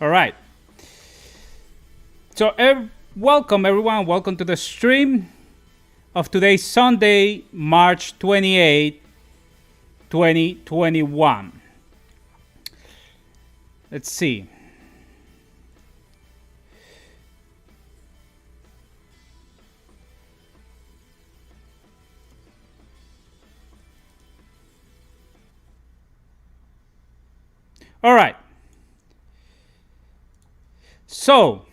All right. So, welcome everyone. Welcome to the stream of today's Sunday, March 28, 2021. Let's see. All right. So,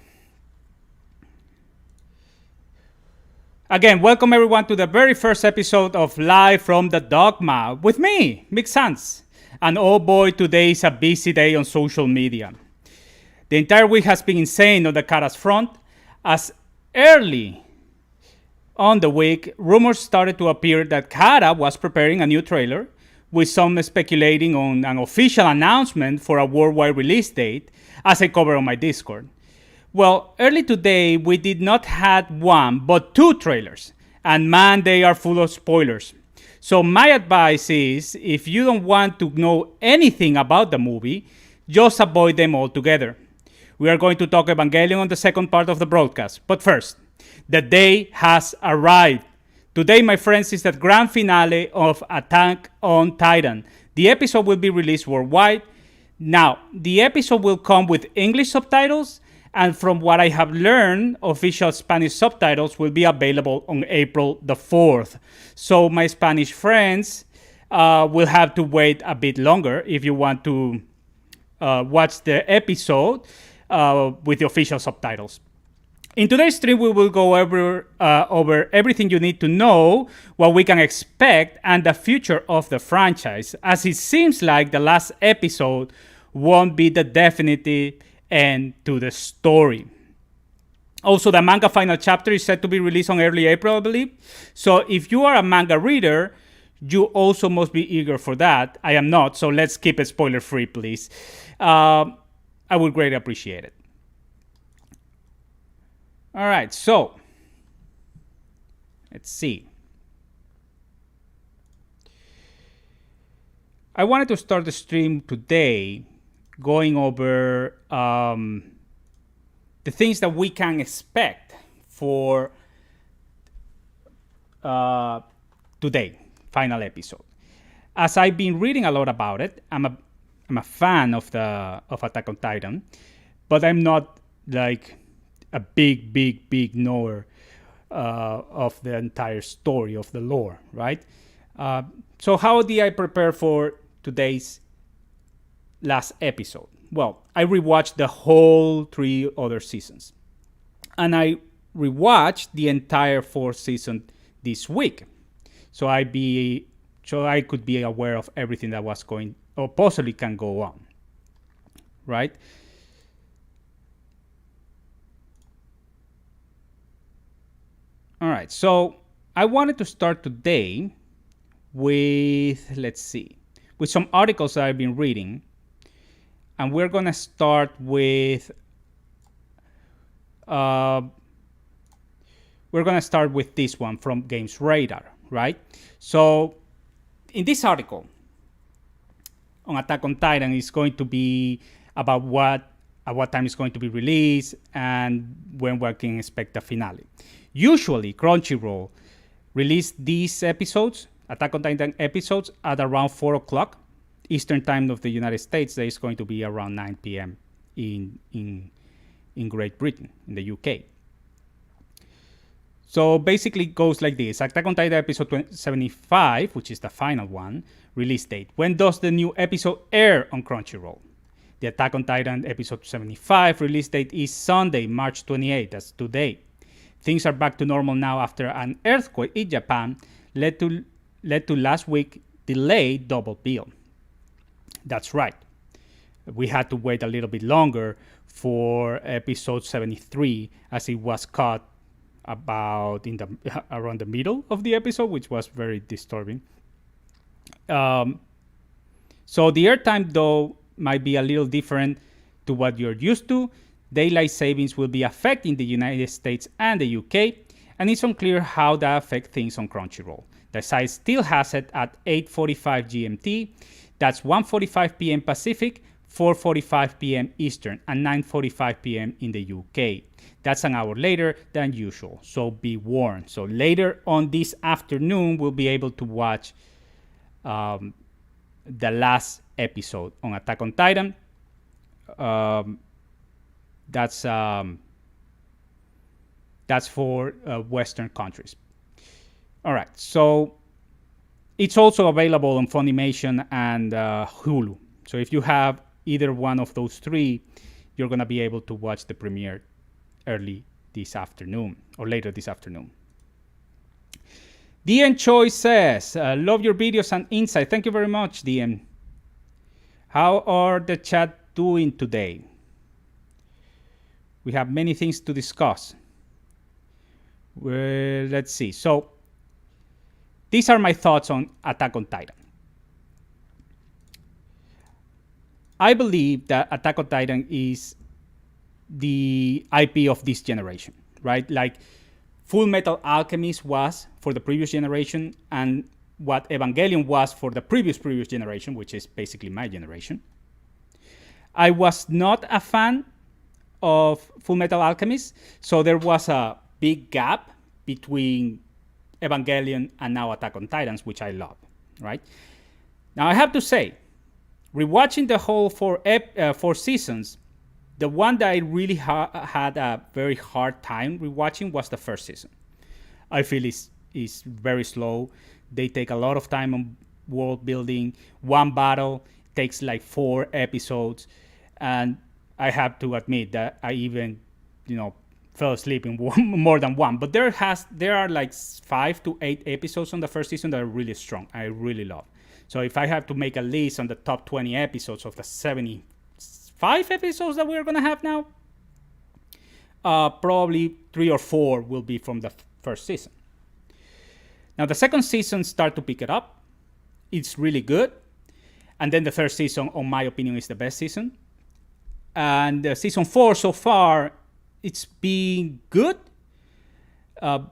again, welcome everyone to the very first episode of Live from the Dogma with me, Miksanz. And oh boy, today is a busy day on social media. The entire week has been insane on the Kara's front, as early on the week, rumors started to appear that Kara was preparing a new trailer, with some speculating on an official announcement for a worldwide release date, as I covered on my Discord. Well, early today, we did not have one, but two trailers. And man, they are full of spoilers. So my advice is, if you don't want to know anything about the movie, just avoid them altogether. We are going to talk Evangelion on the second part of the broadcast. But first, the day has arrived. Today, my friends, is the grand finale of Attack on Titan. The episode will be released worldwide. Now, the episode will come with English subtitles, and from what I have learned, official Spanish subtitles will be available on April the 4th. So my Spanish friends will have to wait a bit longer if you want to watch the episode with the official subtitles. In today's stream, we will go over everything you need to know, what we can expect, and the future of the franchise, as it seems like the last episode won't be the definitive end to the story. Also, the manga final chapter is set to be released on early April, I believe. So if you are a manga reader, you also must be eager for that. I am not, so let's keep it spoiler-free, please. I would greatly appreciate it. All right, so let's see. I wanted to start the stream today going over the things that we can expect for today, final episode. As I've been reading a lot about it, I'm a fan of Attack on Titan, but I'm not like a big knower of the entire story of the lore, right? So how did I prepare for today's last episode? Well, I rewatched the whole 3 other seasons, and I rewatched the entire 4th season this week, so I could be aware of everything that was going or possibly can go on, right? All right, so I wanted to start today with, with some articles that I've been reading. And we're going to start with, this one from Games Radar, right? So in this article on Attack on Titan, is going to be about at what time it's going to be released and when we can expect the finale. Usually, Crunchyroll release these episodes, Attack on Titan episodes, at around 4 o'clock Eastern Time of the United States. That is going to be around 9 p.m. in Great Britain, in the UK. So basically, it goes like this. Attack on Titan episode 75, which is the final one, release date. When does the new episode air on Crunchyroll? The Attack on Titan episode 75 release date is Sunday, March 28. That's today. Things are back to normal now after an earthquake in Japan led to last week delayed double bill. That's right. We had to wait a little bit longer for episode 73, as it was cut about around the middle of the episode, which was very disturbing. So the airtime, though, might be a little different to what you're used to. Daylight savings will be affecting the United States and the UK, and it's unclear how that affects things on Crunchyroll. The site still has it at 8:45 GMT. That's 1:45 p.m. Pacific, 4:45 p.m. Eastern, and 9:45 p.m. in the UK. That's an hour later than usual, so be warned. So later on this afternoon, we'll be able to watch the last episode on Attack on Titan. That's for Western countries. All right, so it's also available on Funimation and Hulu. So if you have either one of those three, you're going to be able to watch the premiere early this afternoon or later this afternoon. DM Choi says, love your videos and insight. Thank you very much, DM. How are the chat doing today? We have many things to discuss. Well, let's see. So these are my thoughts on Attack on Titan. I believe that Attack on Titan is the IP of this generation, right? Like Full Metal Alchemist was for the previous generation, and what Evangelion was for the previous generation, which is basically my generation. I was not a fan of Full Metal Alchemist, so there was a big gap between Evangelion and now Attack on Titans, which I love, right? Now I have to say, rewatching the whole four seasons, the one that I really had a very hard time rewatching was the first season. I feel is very slow. They take a lot of time on world building. One battle takes like 4 episodes, and I have to admit that I even, fell asleep in more than one. But there are like 5 to 8 episodes on the first season that are really strong. I really love. So if I have to make a list on the top 20 episodes of the 75 episodes that we're gonna have now, probably 3 or 4 will be from the first season. Now the second season start to pick it up. It's really good. And then the third season, on my opinion, is the best season. And season 4 so far, it's been good.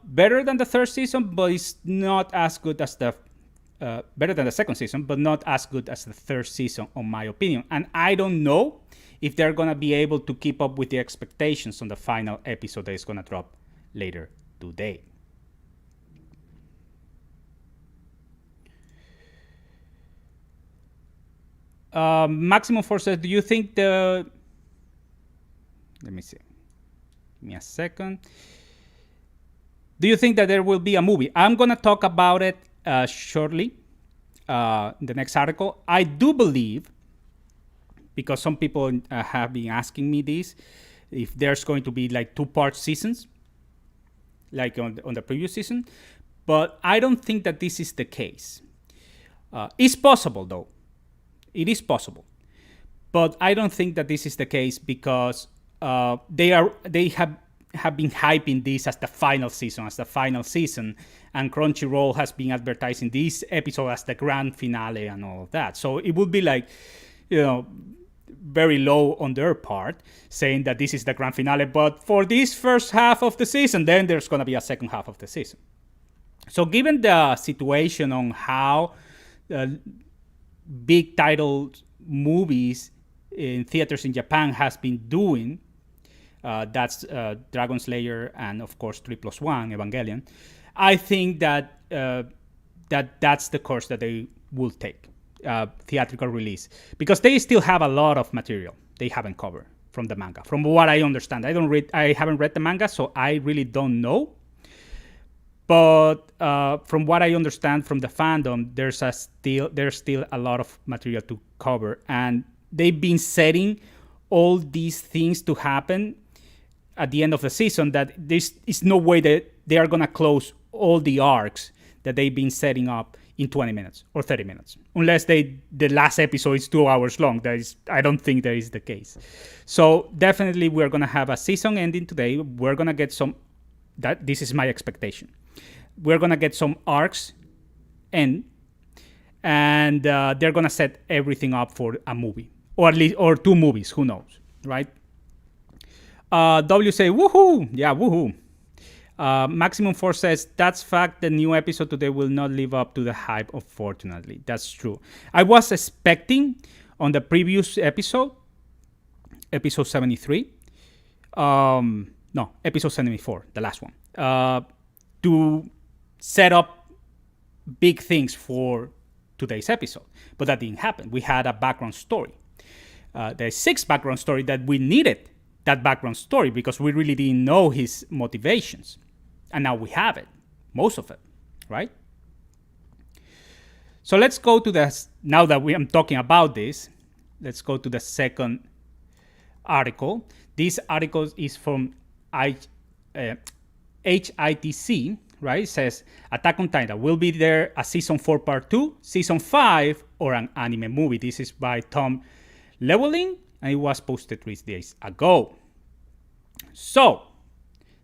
Better than the third season, but it's not as good as better than the second season, but not as good as the third season, on my opinion. And I don't know if they're going to be able to keep up with the expectations on the final episode that is going to drop later today. Maximum Force says, do you think let me see. Give me a second. Do you think that there will be a movie? I'm going to talk about it shortly in the next article. I do believe, because some people have been asking me this, if there's going to be like 2-part seasons, like on the previous season. But I don't think that this is the case. It's possible, though. It is possible. But I don't think that this is the case because they have been hyping this as the final season, and Crunchyroll has been advertising this episode as the grand finale and all of that. So it would be like, very low on their part, saying that this is the grand finale, but for this first half of the season, then there's going to be a second half of the season. So given the situation on how big title movies in theaters in Japan has been doing, that's Dragon Slayer and of course 3+1 Evangelion, I think that that's the course that they will take, theatrical release, because they still have a lot of material they haven't covered from the manga. From what I understand, I haven't read the manga, so I really don't know. But from what I understand from the fandom, there's still a lot of material to cover, and they've been setting all these things to happen at the end of the season that there is no way that they are going to close all the arcs that they've been setting up in 20 minutes or 30 minutes, unless the last episode is 2 hours long. I don't think that is the case. So definitely we're going to have a season ending today. We're going to get this is my expectation. We're going to get some arcs and they're going to set everything up for a movie, or at least, or 2 movies, who knows, right? W say, woohoo! Yeah, woohoo! Maximum Force says, that's fact, the new episode today will not live up to the hype, unfortunately. That's true. I was expecting on the previous episode 73. No, episode 74, the last one, to set up big things for today's episode. But that didn't happen. We had a background story. The 6th background story that we needed that background story because we really didn't know his motivations. And now we have it, most of it, right? So let's go to now that I'm talking about this, let's go to the second article. This article is from HITC, right? It says, Attack on Titan, will be there a season 4 part 2, season 5, or an anime movie? This is by Tom Llewellyn, and it was posted 3 days ago. So,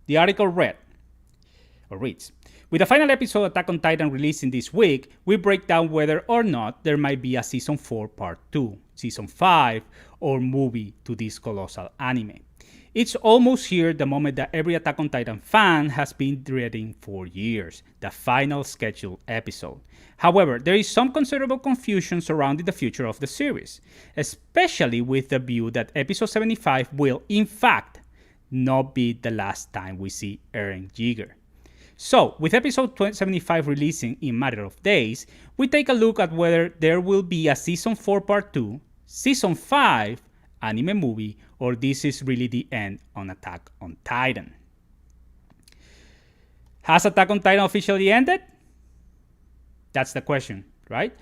the article reads, with the final episode of Attack on Titan releasing this week, we break down whether or not there might be a season 4 part 2, season 5, or movie to this colossal anime. It's almost here, the moment that every Attack on Titan fan has been dreading for years, the final scheduled episode. However, there is some considerable confusion surrounding the future of the series, especially with the view that episode 75 will, in fact, not be the last time we see Eren Yeager. So, with episode 75 releasing in a matter of days, we take a look at whether there will be a season 4 part 2, season 5, anime movie, or this is really the end on Attack on Titan. Has Attack on Titan officially ended? That's the question, right?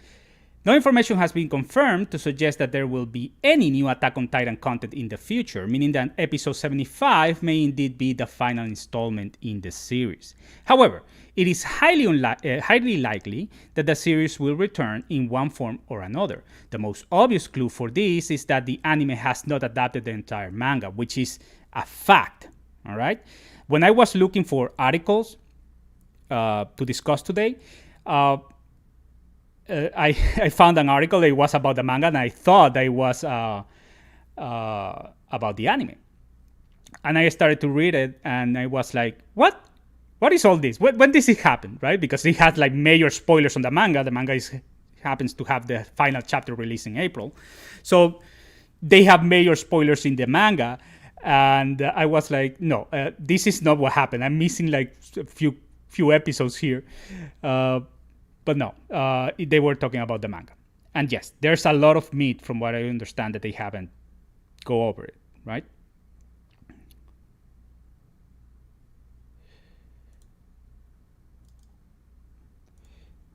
No information has been confirmed to suggest that there will be any new Attack on Titan content in the future, meaning that episode 75 may indeed be the final installment in the series. However, it is highly likely that the series will return in one form or another. The most obvious clue for this is that the anime has not adapted the entire manga, which is a fact, all right? When I was looking for articles to discuss today, I found an article that was about the manga, and I thought that it was about the anime. And I started to read it, and I was like, what? What is all this? When does it happen, right? Because it has like major spoilers on the manga. The manga happens to have the final chapter released in April. So they have major spoilers in the manga. And I was like, no, this is not what happened. I'm missing like a few episodes here. But no, they were talking about the manga. And yes, there's a lot of meat from what I understand that they haven't go over it, right?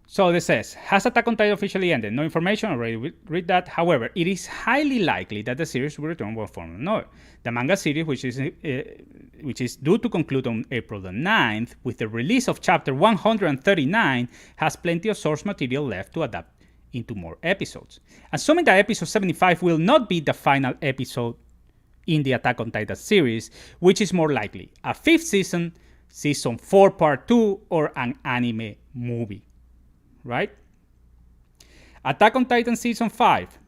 So this says, has Attack on Titan officially ended? No information, already read that. However, it is highly likely that the series will return one form or another. The manga series, which is due to conclude on April the 9th, with the release of chapter 139, has plenty of source material left to adapt into more episodes. Assuming that episode 75 will not be the final episode in the Attack on Titan series, which is more likely, a 5th season, season 4 part 2, or an anime movie. Right? Attack on Titan Season 5.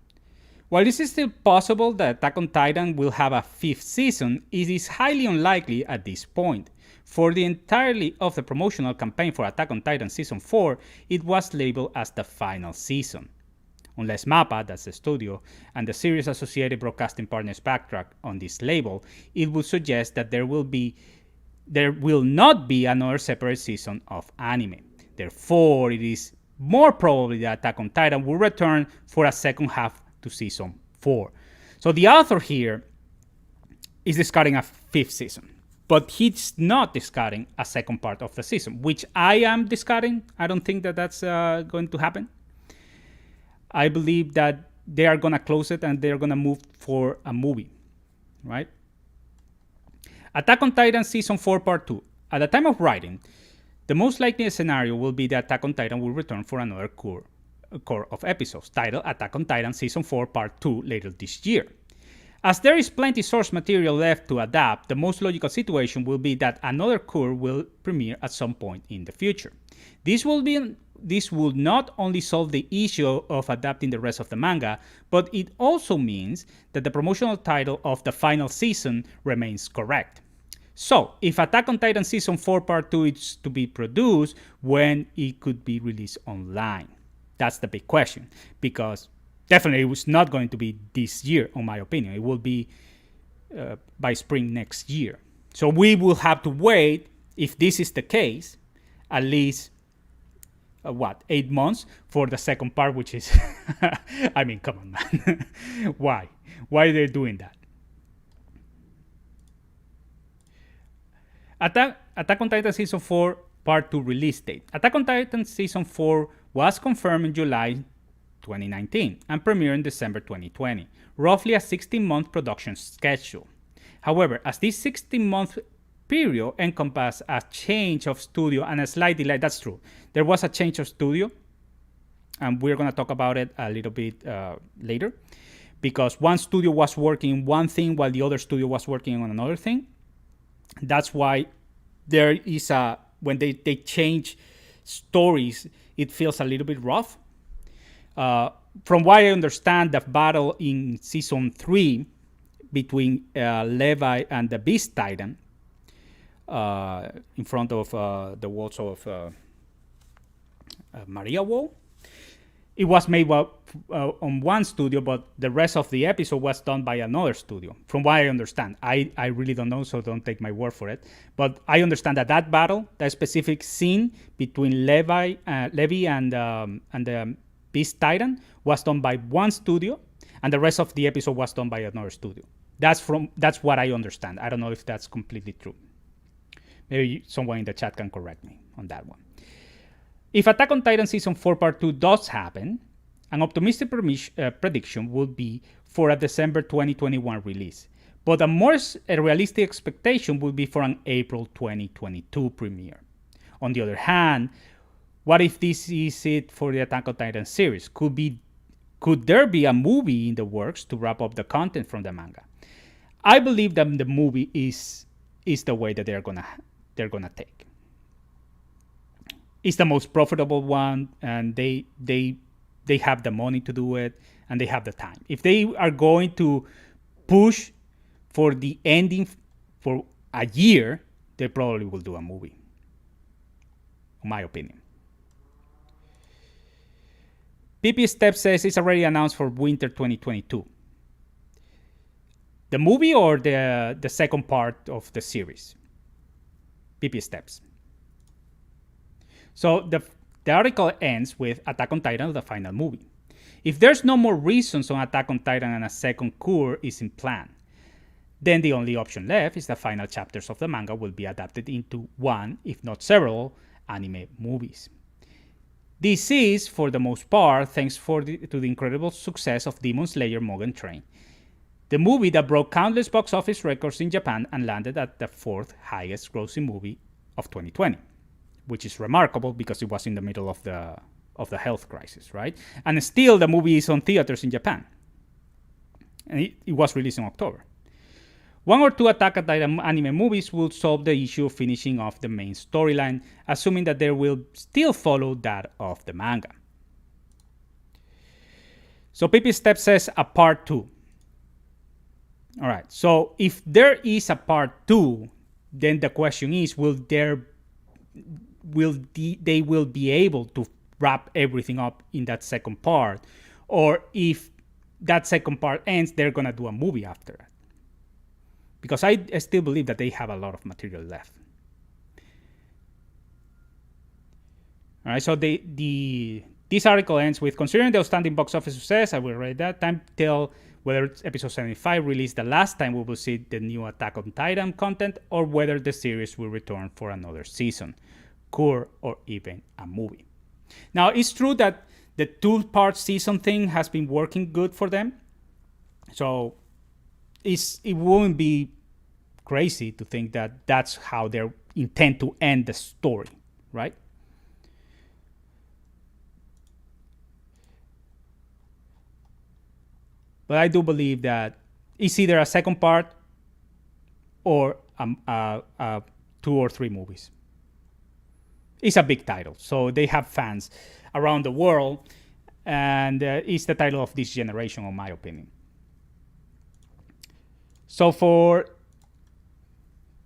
While it is still possible that Attack on Titan will have a 5th season, it is highly unlikely at this point. For the entirety of the promotional campaign for Attack on Titan Season 4, it was labeled as the final season. Unless MAPPA, that's the studio, and the series' associated broadcasting partners backtrack on this label, it would suggest that there will not be another separate season of anime. Therefore, it is more probably that Attack on Titan will return for a second half to season 4. So the author here is discarding a 5th season, but he's not discarding a second part of the season, which I am discarding. I don't think that that's going to happen. I believe that they are going to close it and they're going to move for a movie, right? Attack on Titan Season 4 Part 2. At the time of writing, the most likely scenario will be that Attack on Titan will return for another core of episodes, titled Attack on Titan Season 4 Part 2 later this year. As there is plenty source material left to adapt, the most logical situation will be that another core will premiere at some point in the future. This will not only solve the issue of adapting the rest of the manga, but it also means that the promotional title of the final season remains correct. So, if Attack on Titan Season 4 Part 2 is to be produced, when it could be released online? That's the big question, because Definitely, it was not going to be this year, in my opinion. It will be by spring next year. So we will have to wait, if this is the case, at least 8 months for the second part, which is, I mean, come on, man. Why are they doing that? Attack on Titan Season 4 Part 2 release date. Attack on Titan Season 4 was confirmed in July 2019 and premiered in December 2020, roughly a 16-month production schedule. However, as this 16-month period encompassed a change of studio and a slight delay, that's true. There was a change of studio, and we're going to talk about it a little bit later, because one studio was working one thing while the other studio was working on another thing. That's why there is when they change stories, it feels a little bit rough. From what I understand, the battle in season 3 between Levi and the Beast Titan in front of the walls of Maria Wall, it was made on one studio, but the rest of the episode was done by another studio, from what I understand. I really don't know, so don't take my word for it. But I understand that battle, that specific scene between Levi and the Beast Titan was done by one studio, and the rest of the episode was done by another studio. That's what I understand. I don't know if that's completely true. Maybe someone in the chat can correct me on that one. If Attack on Titan Season 4 Part 2 does happen, an optimistic prediction would be for a December 2021 release. But a more realistic expectation would be for an April 2022 premiere. On the other hand, what if this is it for the Attack on Titan series? Could there be a movie in the works to wrap up the content from the manga? I believe that the movie is the way that they're gonna take. It's the most profitable one, and they have the money to do it, and they have the time. If they are going to push for the ending for a year, they probably will do a movie, in my opinion. PP Step says it's already announced for winter 2022. The movie or the second part of the series? PP Steps. So the article ends with Attack on Titan, the final movie. If there's no more reasons on Attack on Titan and a second cour is in plan, then the only option left is the final chapters of the manga will be adapted into one, if not several, anime movies. This is, for the most part, thanks to the incredible success of Demon Slayer Mugen Train, the movie that broke countless box office records in Japan and landed at the 4th highest grossing movie of 2020. Which is remarkable because it was in the middle of the health crisis, right? And still, the movie is on theaters in Japan. And it was released in October. One or two Attack on Titan anime movies will solve the issue of finishing off the main storyline, assuming that they will still follow that of the manga. So PP Step says a part 2. All right, so if there is a part 2, then the question is, they will be able to wrap everything up in that second part, or if that second part ends, they're gonna do a movie after it. Because I still believe that they have a lot of material left. All right, so this article ends with, considering the outstanding box office success, I will read that, time to tell whether episode 75 released the last time we will see the new Attack on Titan content, or whether the series will return for another season, cour, or even a movie. Now, it's true that the 2-part season thing has been working good for them. So it wouldn't be crazy to think that that's how they intend to end the story, right? But I do believe that it's either a second part or 2 or 3 movies. It's a big title, so they have fans around the world, and it's the title of this generation, in my opinion. So for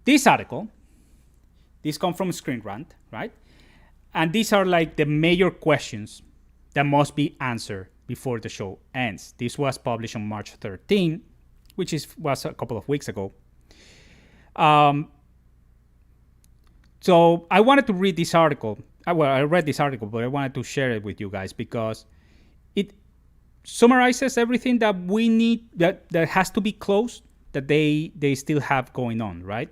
this article, this comes from Screen Rant, right? And these are like the major questions that must be answered before the show ends. This was published on March 13, which was a couple of weeks ago. So I wanted to read this article. Well, I read this article, but I wanted to share it with you guys because it summarizes everything that we need, that has to be closed, that they still have going on, right?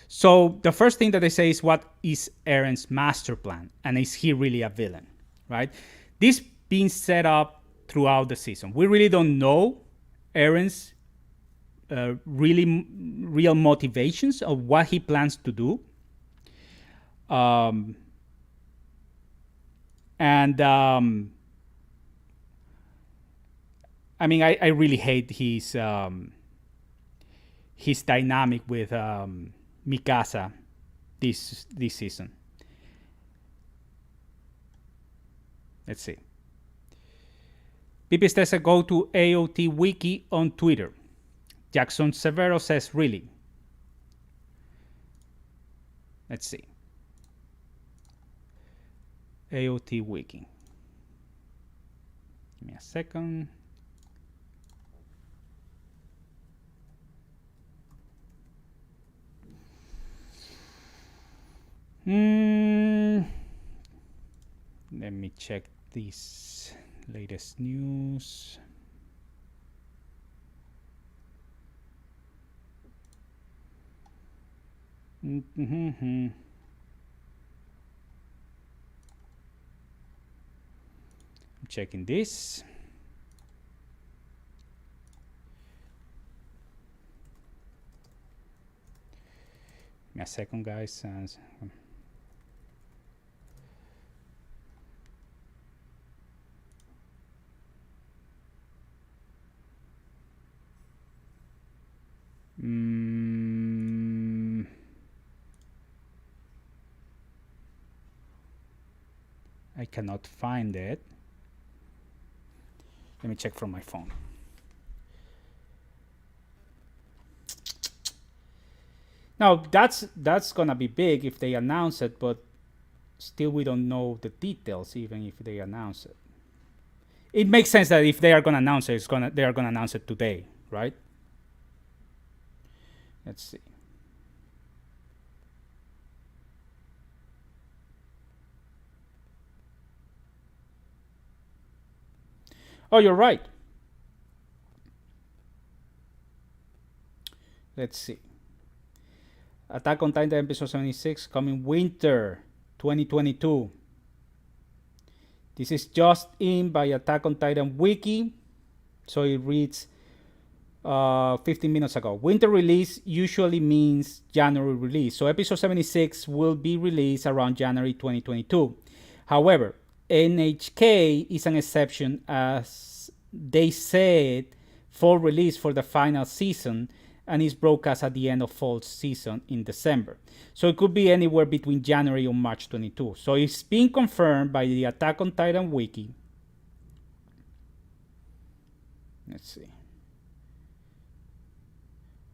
So the first thing that they say is, what is Eren's master plan? And is he really a villain, right? This being set up throughout the season. We really don't know Eren's real motivations of what he plans to do. I mean, I really hate his dynamic with Mikasa this season. Let's see. Pipis says, go to AOT Wiki on Twitter. Jackson Severo says, really? Let's see. AOT Wiki. Give me a second. Let me check this latest news. I'm checking this. Give me a second, guys. I cannot find it. Let me check from my phone. Now that's gonna be big if they announce it, but still we don't know the details even if they announce it. It makes sense that if they are gonna announce it, they are gonna announce it today, right? Let's see. Oh, you're right. Let's see. Attack on Titan episode 76 coming winter 2022. This is just in by Attack on Titan Wiki. So it reads 15 minutes ago. Winter release usually means January release. So episode 76 will be released around January 2022. However, NHK is an exception as they said fall release for the final season and is broadcast at the end of fall season in December. So it could be anywhere between January or March 22. So it's been confirmed by the Attack on Titan Wiki. Let's see.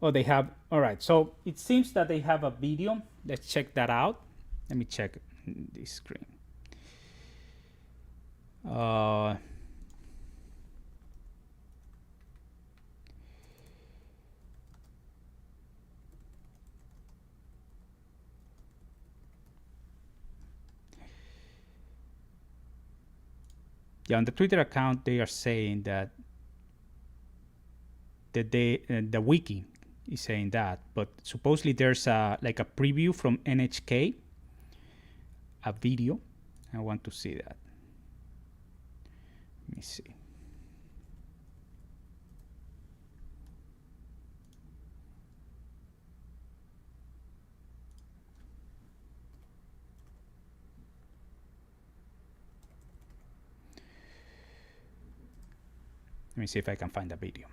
Oh, they have, all right. So it seems that they have a video. Let's check that out. Let me check this screen. Yeah, on the Twitter account, they are saying that the wiki is saying that, but supposedly there's like a preview from NHK, a video. I want to see that. Let me see. Let me see if I can find a video.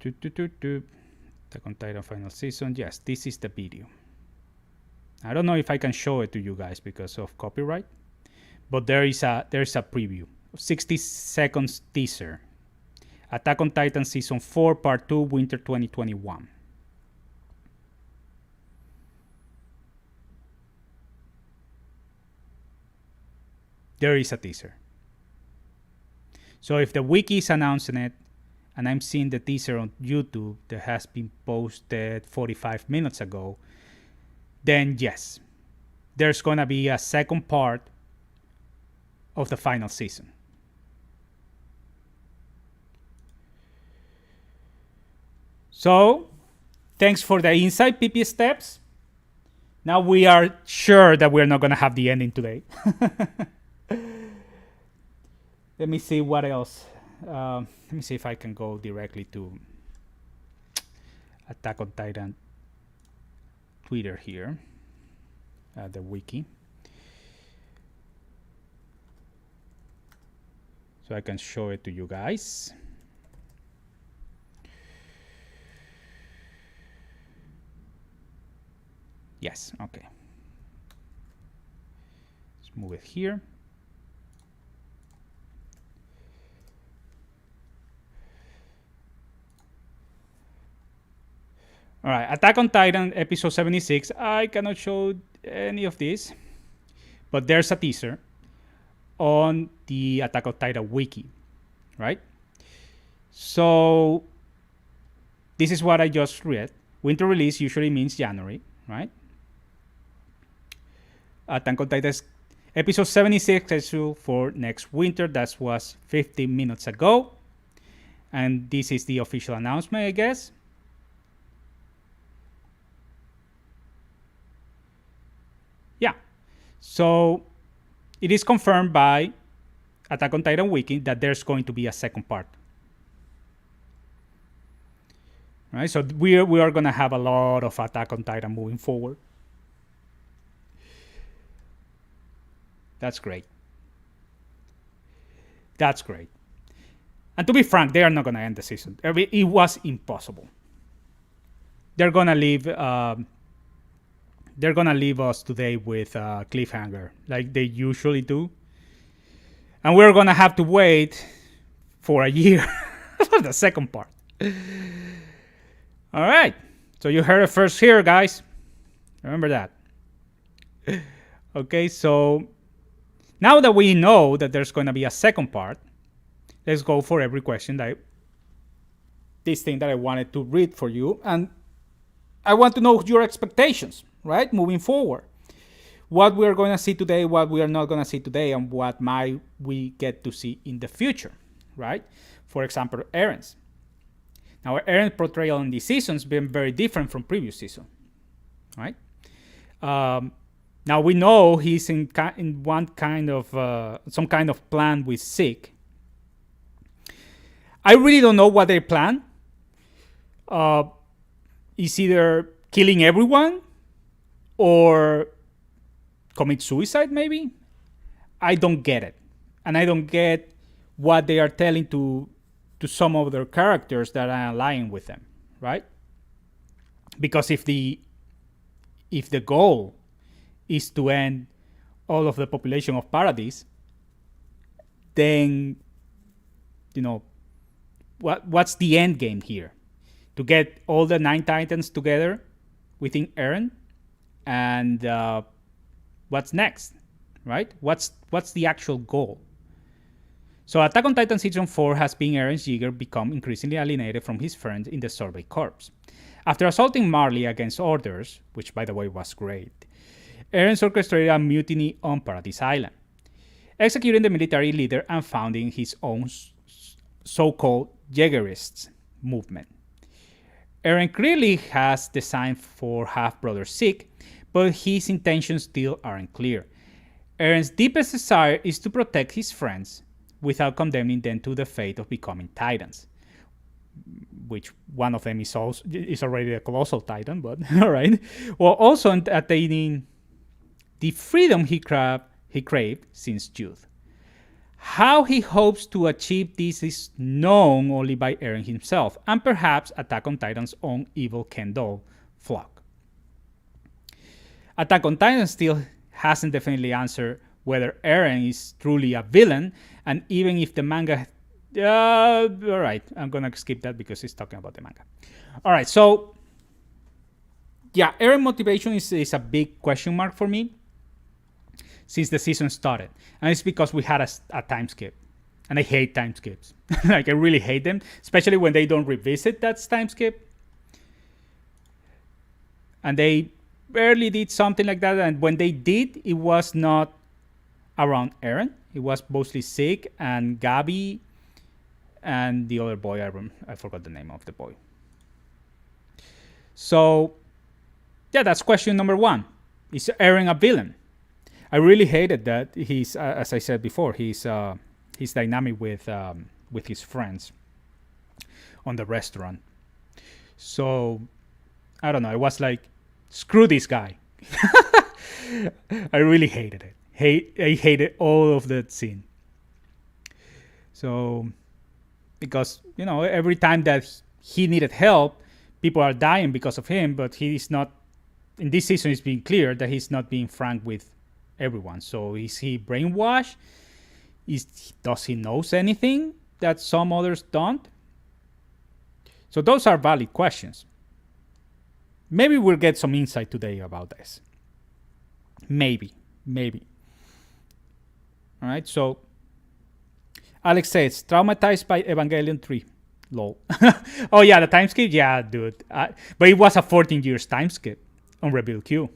Attack on Titan final season. Yes, this is the video. I don't know if I can show it to you guys because of copyright, but there's a preview, 60 seconds teaser. Attack on Titan season 4 part 2 winter 2021. there is a teaser. So if the wiki is announcing it, and I'm seeing the teaser on YouTube that has been posted 45 minutes ago, then yes, there's going to be a second part of the final season. So, thanks for the insight, PP Steps. Now we are sure that we're not going to have the ending today. Let me see what else. Let me see if I can go directly to Attack on Titan Twitter here, the wiki. So I can show it to you guys. Yes, okay. Let's move it here. All right, Attack on Titan episode 76. I cannot show any of this, but there's a teaser on the Attack on Titan wiki, right? So this is what I just read. Winter release usually means January, right? Attack on Titan episode 76 scheduled for next winter. That was 15 minutes ago. And this is the official announcement, I guess. Yeah. So it is confirmed by Attack on Titan Wiki that there's going to be a second part. Right? So we are going to have a lot of Attack on Titan moving forward. That's great. That's great. And to be frank, they are not going to end the season. It was impossible. They're going to leave. They're going to leave us today with a cliffhanger, like they usually do. And we're going to have to wait for a year for the second part. All right. So you heard it first here, guys. Remember that. Okay, so now that we know that there's going to be a second part, let's go for every question this thing that I wanted to read for you. And I want to know your expectations, right? Moving forward. What we're going to see today, what we are not going to see today, and what might we get to see in the future, right? For example, Eren's. Now, Eren's portrayal in this season has been very different from previous season, right? Now we know he's in one kind of some kind of plan with Zeke. I really don't know what they plan. Is either killing everyone or commit suicide, maybe? I don't get it. And I don't get what they are telling to some of their characters that are aligning with them, right? Because if the goal is to end all of the population of Paradise, then, what's the end game here? To get all the 9 Titans together within Eren? And what's next, right? What's the actual goal? So Attack on Titan Season 4 has been Eren's Jigger become increasingly alienated from his friends in the Survey Corps. After assaulting Marley against orders, which by the way was great, Eren orchestrated a mutiny on Paradise Island, executing the military leader and founding his own so-called Jaegerists movement. Eren clearly has design for half-brother Zeke, but his intentions still aren't clear. Eren's deepest desire is to protect his friends without condemning them to the fate of becoming Titans, which one of them is already a colossal Titan, but all right. While also attaining the freedom he craved since youth. How he hopes to achieve this is known only by Eren himself, and perhaps Attack on Titan's own evil Kendall flock. Attack on Titan still hasn't definitely answered whether Eren is truly a villain, and even if the manga... Alright, I'm gonna skip that because he's talking about the manga. Alright, so... yeah, Eren motivation is a big question mark for me. since the season started. And it's because we had a time skip. And I hate time skips. Like, I really hate them, especially when they don't revisit that time skip. And they barely did something like that. And when they did, it was not around Eren. It was mostly Zeke and Gabi and the other boy. I forgot the name of the boy. So, yeah, that's question number one. Is Eren a villain? I really hated that he's, as I said before, he's dynamic with his friends on the restaurant. So, I don't know. I was like, screw this guy. I really hated it. I hated all of that scene. So, because, every time that he needed help, people are dying because of him, but he's not, in this season it's being clear that he's not being frank with everyone. So is he brainwashed? Does he knows anything that some others don't? So those are valid questions. Maybe we'll get some insight today about this. Maybe. All right, so Alex says, traumatized by Evangelion 3. Lol. Oh, yeah, the time skip? Yeah, dude. But it was a 14 years time skip on Reveal Q,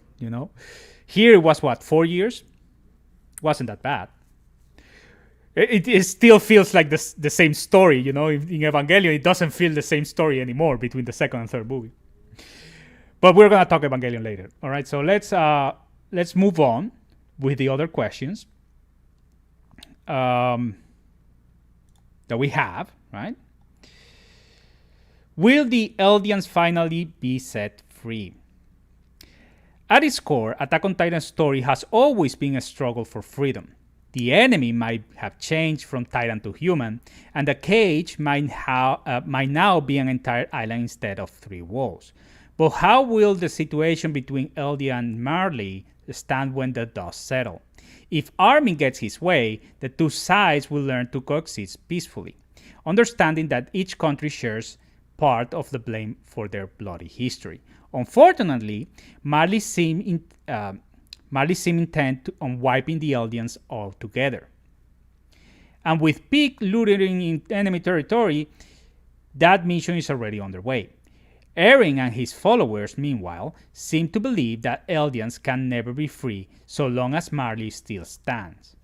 Here it was, 4 years? Wasn't that bad. It still feels like the same story, In Evangelion, it doesn't feel the same story anymore between the second and third movie. But we're going to talk Evangelion later. All right, so let's move on with the other questions that we have, right? Will the Eldians finally be set free? At its core, Attack on Titan's story has always been a struggle for freedom. The enemy might have changed from Titan to human, and the cage might now be an entire island instead of 3 walls. But how will the situation between Eldia and Marley stand when the dust settles? If Armin gets his way, the two sides will learn to coexist peacefully, understanding that each country shares part of the blame for their bloody history. Unfortunately, Marley seemed intent on wiping the Eldians altogether. And with Pieck looting in enemy territory, that mission is already underway. Eren and his followers, meanwhile, seem to believe that Eldians can never be free so long as Marley still stands.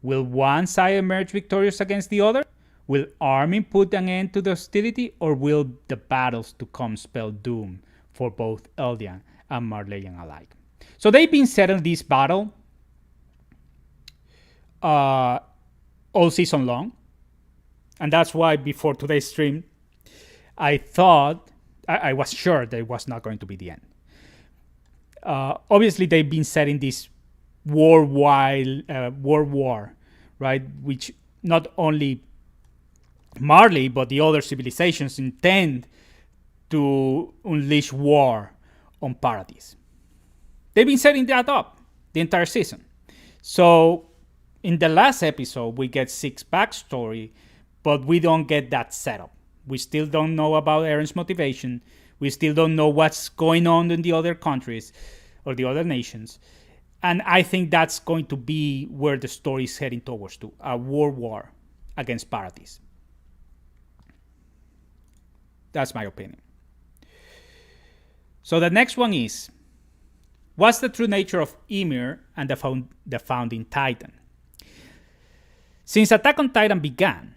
Will one side emerge victorious against the other? Will Armin put an end to the hostility, or will the battles to come spell doom for both Eldian and Marleyan alike? So they've been settling this battle all season long. And that's why before today's stream, I was sure that it was not going to be the end. Obviously, they've been setting this world war, right? Which not only Marley, but the other civilizations intend to unleash war on Paradise. They've been setting that up the entire season. So in the last episode, we get Zeke's backstory, but we don't get that setup. We still don't know about Eren's motivation. We still don't know what's going on in the other countries or the other nations. And I think that's going to be where the story is heading towards to, a world war against Paradise. That's my opinion. So the next one is, what's the true nature of Ymir and the founding Titan? Since Attack on Titan began,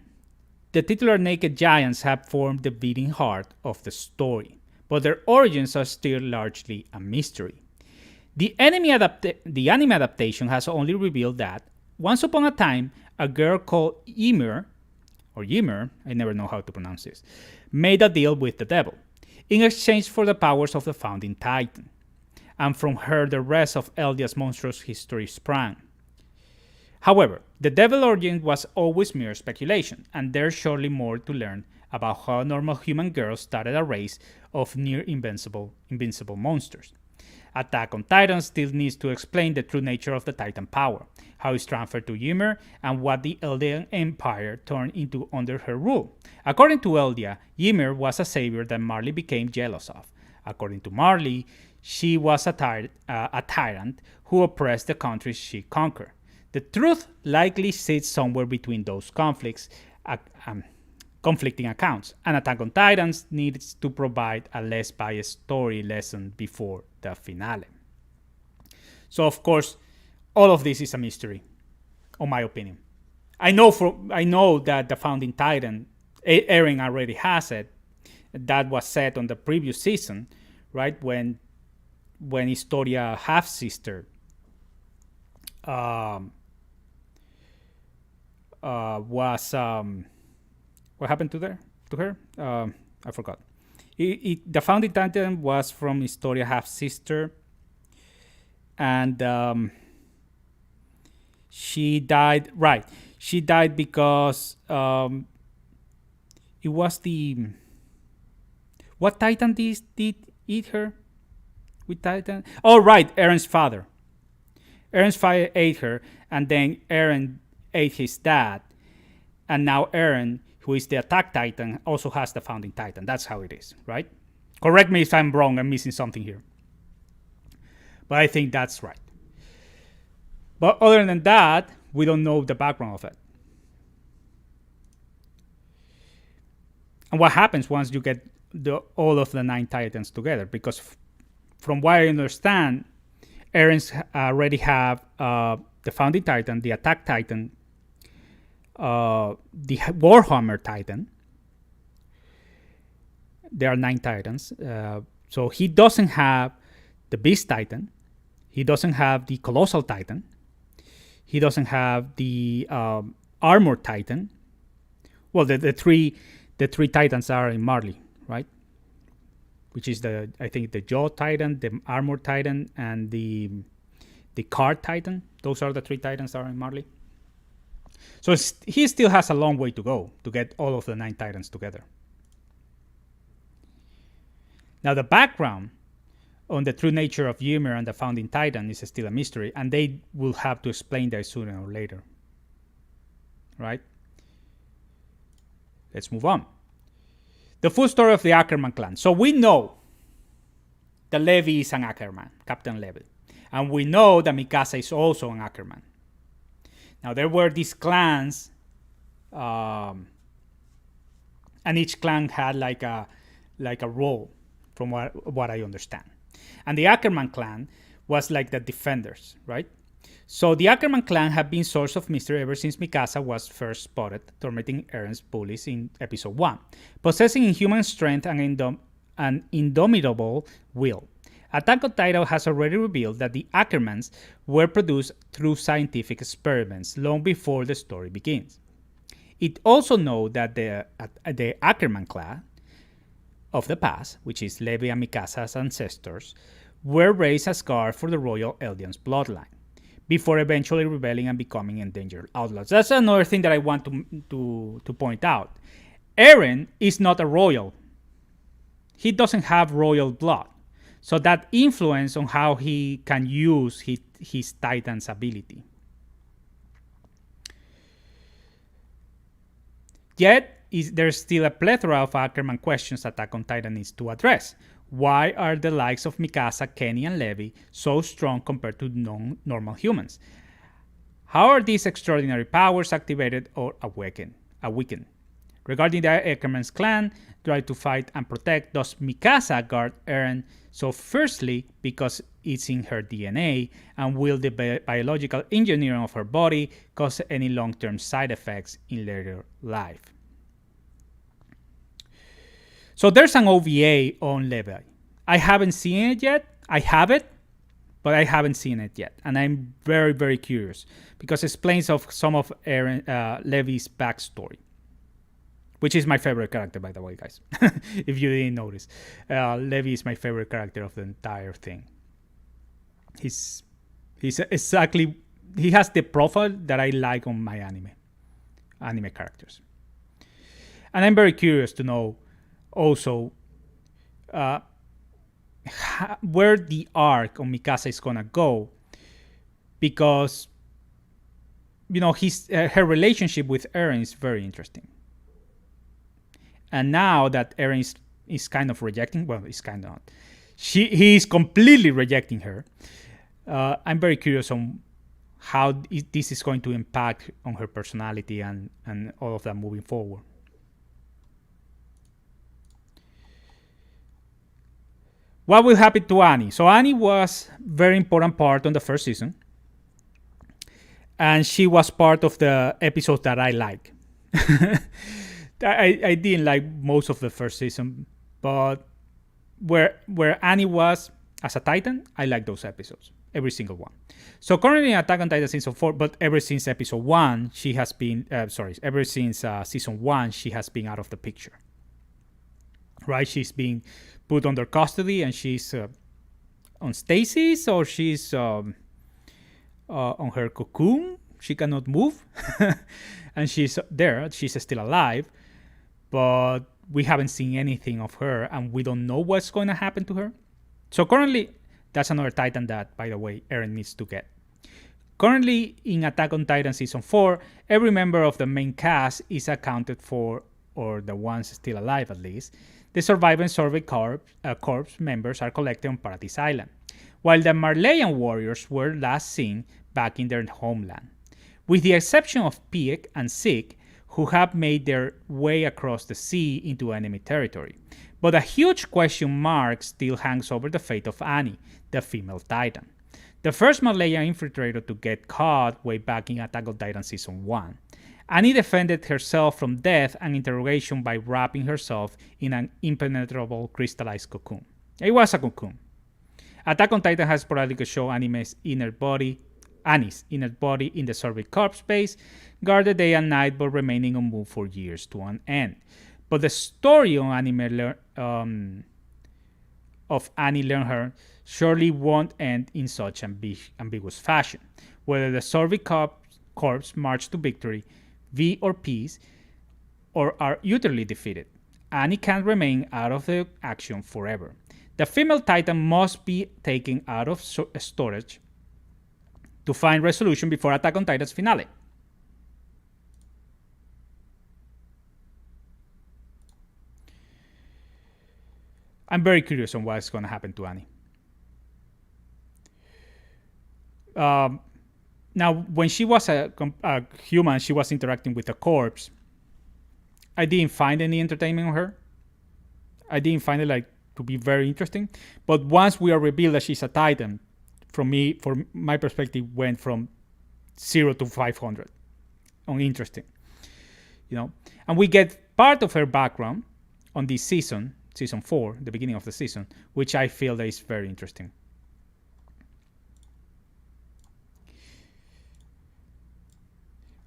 the titular naked giants have formed the beating heart of the story, but their origins are still largely a mystery. The anime adaptation has only revealed that, once upon a time, a girl called Ymir, I never know how to pronounce this, made a deal with the devil, in exchange for the powers of the founding Titan, and from her the rest of Eldia's monstrous history sprang. However, the devil origin was always mere speculation, and there's surely more to learn about how normal human girls started a race of near-invincible monsters. Attack on Titan still needs to explain the true nature of the Titan power, how it's transferred to Ymir, and what the Eldian Empire turned into under her rule. According to Eldia, Ymir was a savior that Marley became jealous of. According to Marley, she was a tyrant who oppressed the countries she conquered. The truth likely sits somewhere between those conflicting accounts, and Attack on Titans needs to provide a less biased story lesson before the finale. So, of course, all of this is a mystery, in my opinion. I know that the founding titan, Eren already has it. That was said on the previous season, right? When Historia half sister was what happened to her? I forgot. The founding titan was from Historia half sister, and she died. Right, she died because it was the what titan did eat her? With titan? Oh, right, Eren's father. Eren's father ate her, and then Eren ate his dad, and now Eren, who is the attack titan, also has the founding titan. That's how it is, right? Correct me if I'm wrong. I'm missing something here, but I think that's right. But other than that, we don't know the background of it. And what happens once you get all of the 9 titans together? Because from what I understand, Eren's already have the founding titan, the attack titan, the Warhammer titan. There are 9 titans. So he doesn't have the beast titan. He doesn't have the colossal titan. He doesn't have the armor titan. Well, the three titans are in Marley, right? Which is I think the jaw titan, the armor titan, and the card titan. Those are the 3 titans that are in Marley. So he still has a long way to go to get all of the 9 titans together. Now the background on the true nature of Ymir and the founding titan is still a mystery, and they will have to explain that sooner or later. Right? Let's move on. The full story of the Ackerman clan. So we know that Levi is an Ackerman, Captain Levi. And we know that Mikasa is also an Ackerman. Now there were these clans, and each clan had like a role, from what I understand. And the Ackerman clan was like the defenders, right? So the Ackerman clan have been source of mystery ever since Mikasa was first spotted tormenting Eren's bullies in episode 1, possessing inhuman strength and an indomitable will. Attack on Titan has already revealed that the Ackermans were produced through scientific experiments long before the story begins. It also knows that the Ackerman clan of the past, which is Levi and Mikasa's ancestors, were raised as guard for the royal Eldian's bloodline, before eventually rebelling and becoming endangered outlaws. That's another thing that I want to point out. Eren is not a royal. He doesn't have royal blood. So that influence on how he can use his Titan's ability. Yet, there's still a plethora of Ackerman questions Attack on Titan needs to address. Why are the likes of Mikasa, Kenny, and Levi so strong compared to normal humans? How are these extraordinary powers activated or awakened? Regarding the Ackerman's clan, try to fight and protect, does Mikasa guard Eren? So firstly, because it's in her DNA, and will the biological engineering of her body cause any long-term side effects in later life? So there's an OVA on Levi. I haven't seen it yet. I have it, but I haven't seen it yet. And I'm very, very curious because it explains of some of Levi's backstory, which is my favorite character, by the way, guys. If you didn't notice. Levi is my favorite character of the entire thing. He's exactly... He has the profile that I like on my anime characters. And I'm very curious to know also where the arc on Mikasa is gonna go, because her relationship with Eren is very interesting. And now that Eren is kind of rejecting, well, it's kind of not. he is completely rejecting her. I'm very curious on how this is going to impact on her personality and all of that moving forward. What will happen to Annie? So Annie was very important part on the first season, and she was part of the episodes that I like. I didn't like most of the first season, but where Annie was as a Titan, I like those episodes, every single one. So currently in Attack on Titan season 4, but ever since episode 1, she has been, ever since season 1, she has been out of the picture. Right? She's being put under custody and she's on stasis, or she's on her cocoon. She cannot move. And she's there. She's still alive. But we haven't seen anything of her and we don't know what's going to happen to her. So currently, that's another Titan that, by the way, Eren needs to get. Currently, in Attack on Titan Season 4, every member of the main cast is accounted for, or the ones still alive at least. The surviving Soviet Corps members are collected on Paradise Island, while the Marleyan warriors were last seen back in their homeland. With the exception of Piek and Zeke, who have made their way across the sea into enemy territory. But a huge question mark still hangs over the fate of Annie, the female Titan. The first Malayan infiltrator to get caught way back in Attack on Titan Season 1. Annie defended herself from death and interrogation by wrapping herself in an impenetrable crystallized cocoon. It was a cocoon. Attack on Titan has sporadically shown Annie's inner body in the Soviet Corps base, guarded day and night but remaining unmoved for years to an end. But the story on of Annie learned her surely won't end in such ambiguous fashion. Whether the Soviet Corps march to victory, V or peace, or are utterly defeated, Annie can't remain out of the action forever. The female Titan must be taken out of storage to find resolution before Attack on Titan's finale. I'm very curious on what's going to happen to Annie. Now, when she was a human, she was interacting with a corpse. I didn't find any entertainment on her. I didn't find it to be very interesting. But once we are revealed that she's a Titan, from my perspective, went from 0 to 500 on interesting. And we get part of her background on this season 4, the beginning of the season, which I feel that is very interesting.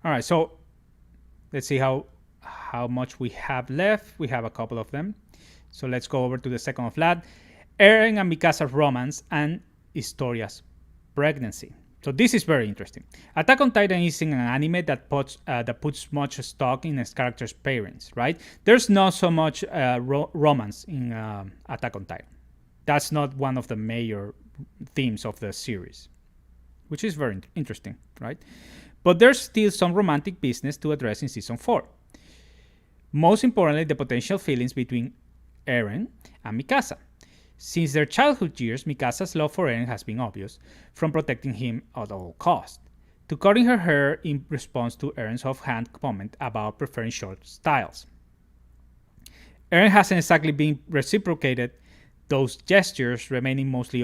All right, so let's see how much we have left. We have a couple of them. So let's go over to the second of that. Eren and Mikasa's romance and Historia's pregnancy. So this is very interesting. Attack on Titan is an anime that puts much stock in its characters' parents, right? There's not so much romance in Attack on Titan. That's not one of the major themes of the series, which is very interesting, right? But there's still some romantic business to address in Season 4. Most importantly, the potential feelings between Eren and Mikasa. Since their childhood years, Mikasa's love for Eren has been obvious, from protecting him at all costs, to cutting her hair in response to Eren's offhand comment about preferring short styles. Eren hasn't exactly been reciprocated those gestures, remaining mostly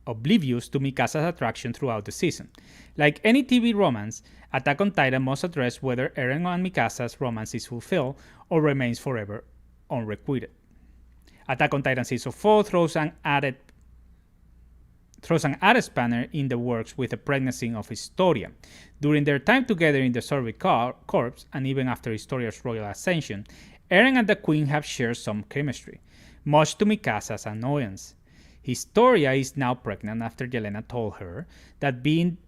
oblivious to Mikasa's attraction throughout the season. Like any TV romance, Attack on Titan must address whether Eren and Mikasa's romance is fulfilled or remains forever unrequited. Attack on Titan Season 4 throws an added spanner in the works with the pregnancy of Historia. During their time together in the Soviet Corps, and even after Historia's royal ascension, Eren and the Queen have shared some chemistry, much to Mikasa's annoyance. Historia is now pregnant after Yelena told her that being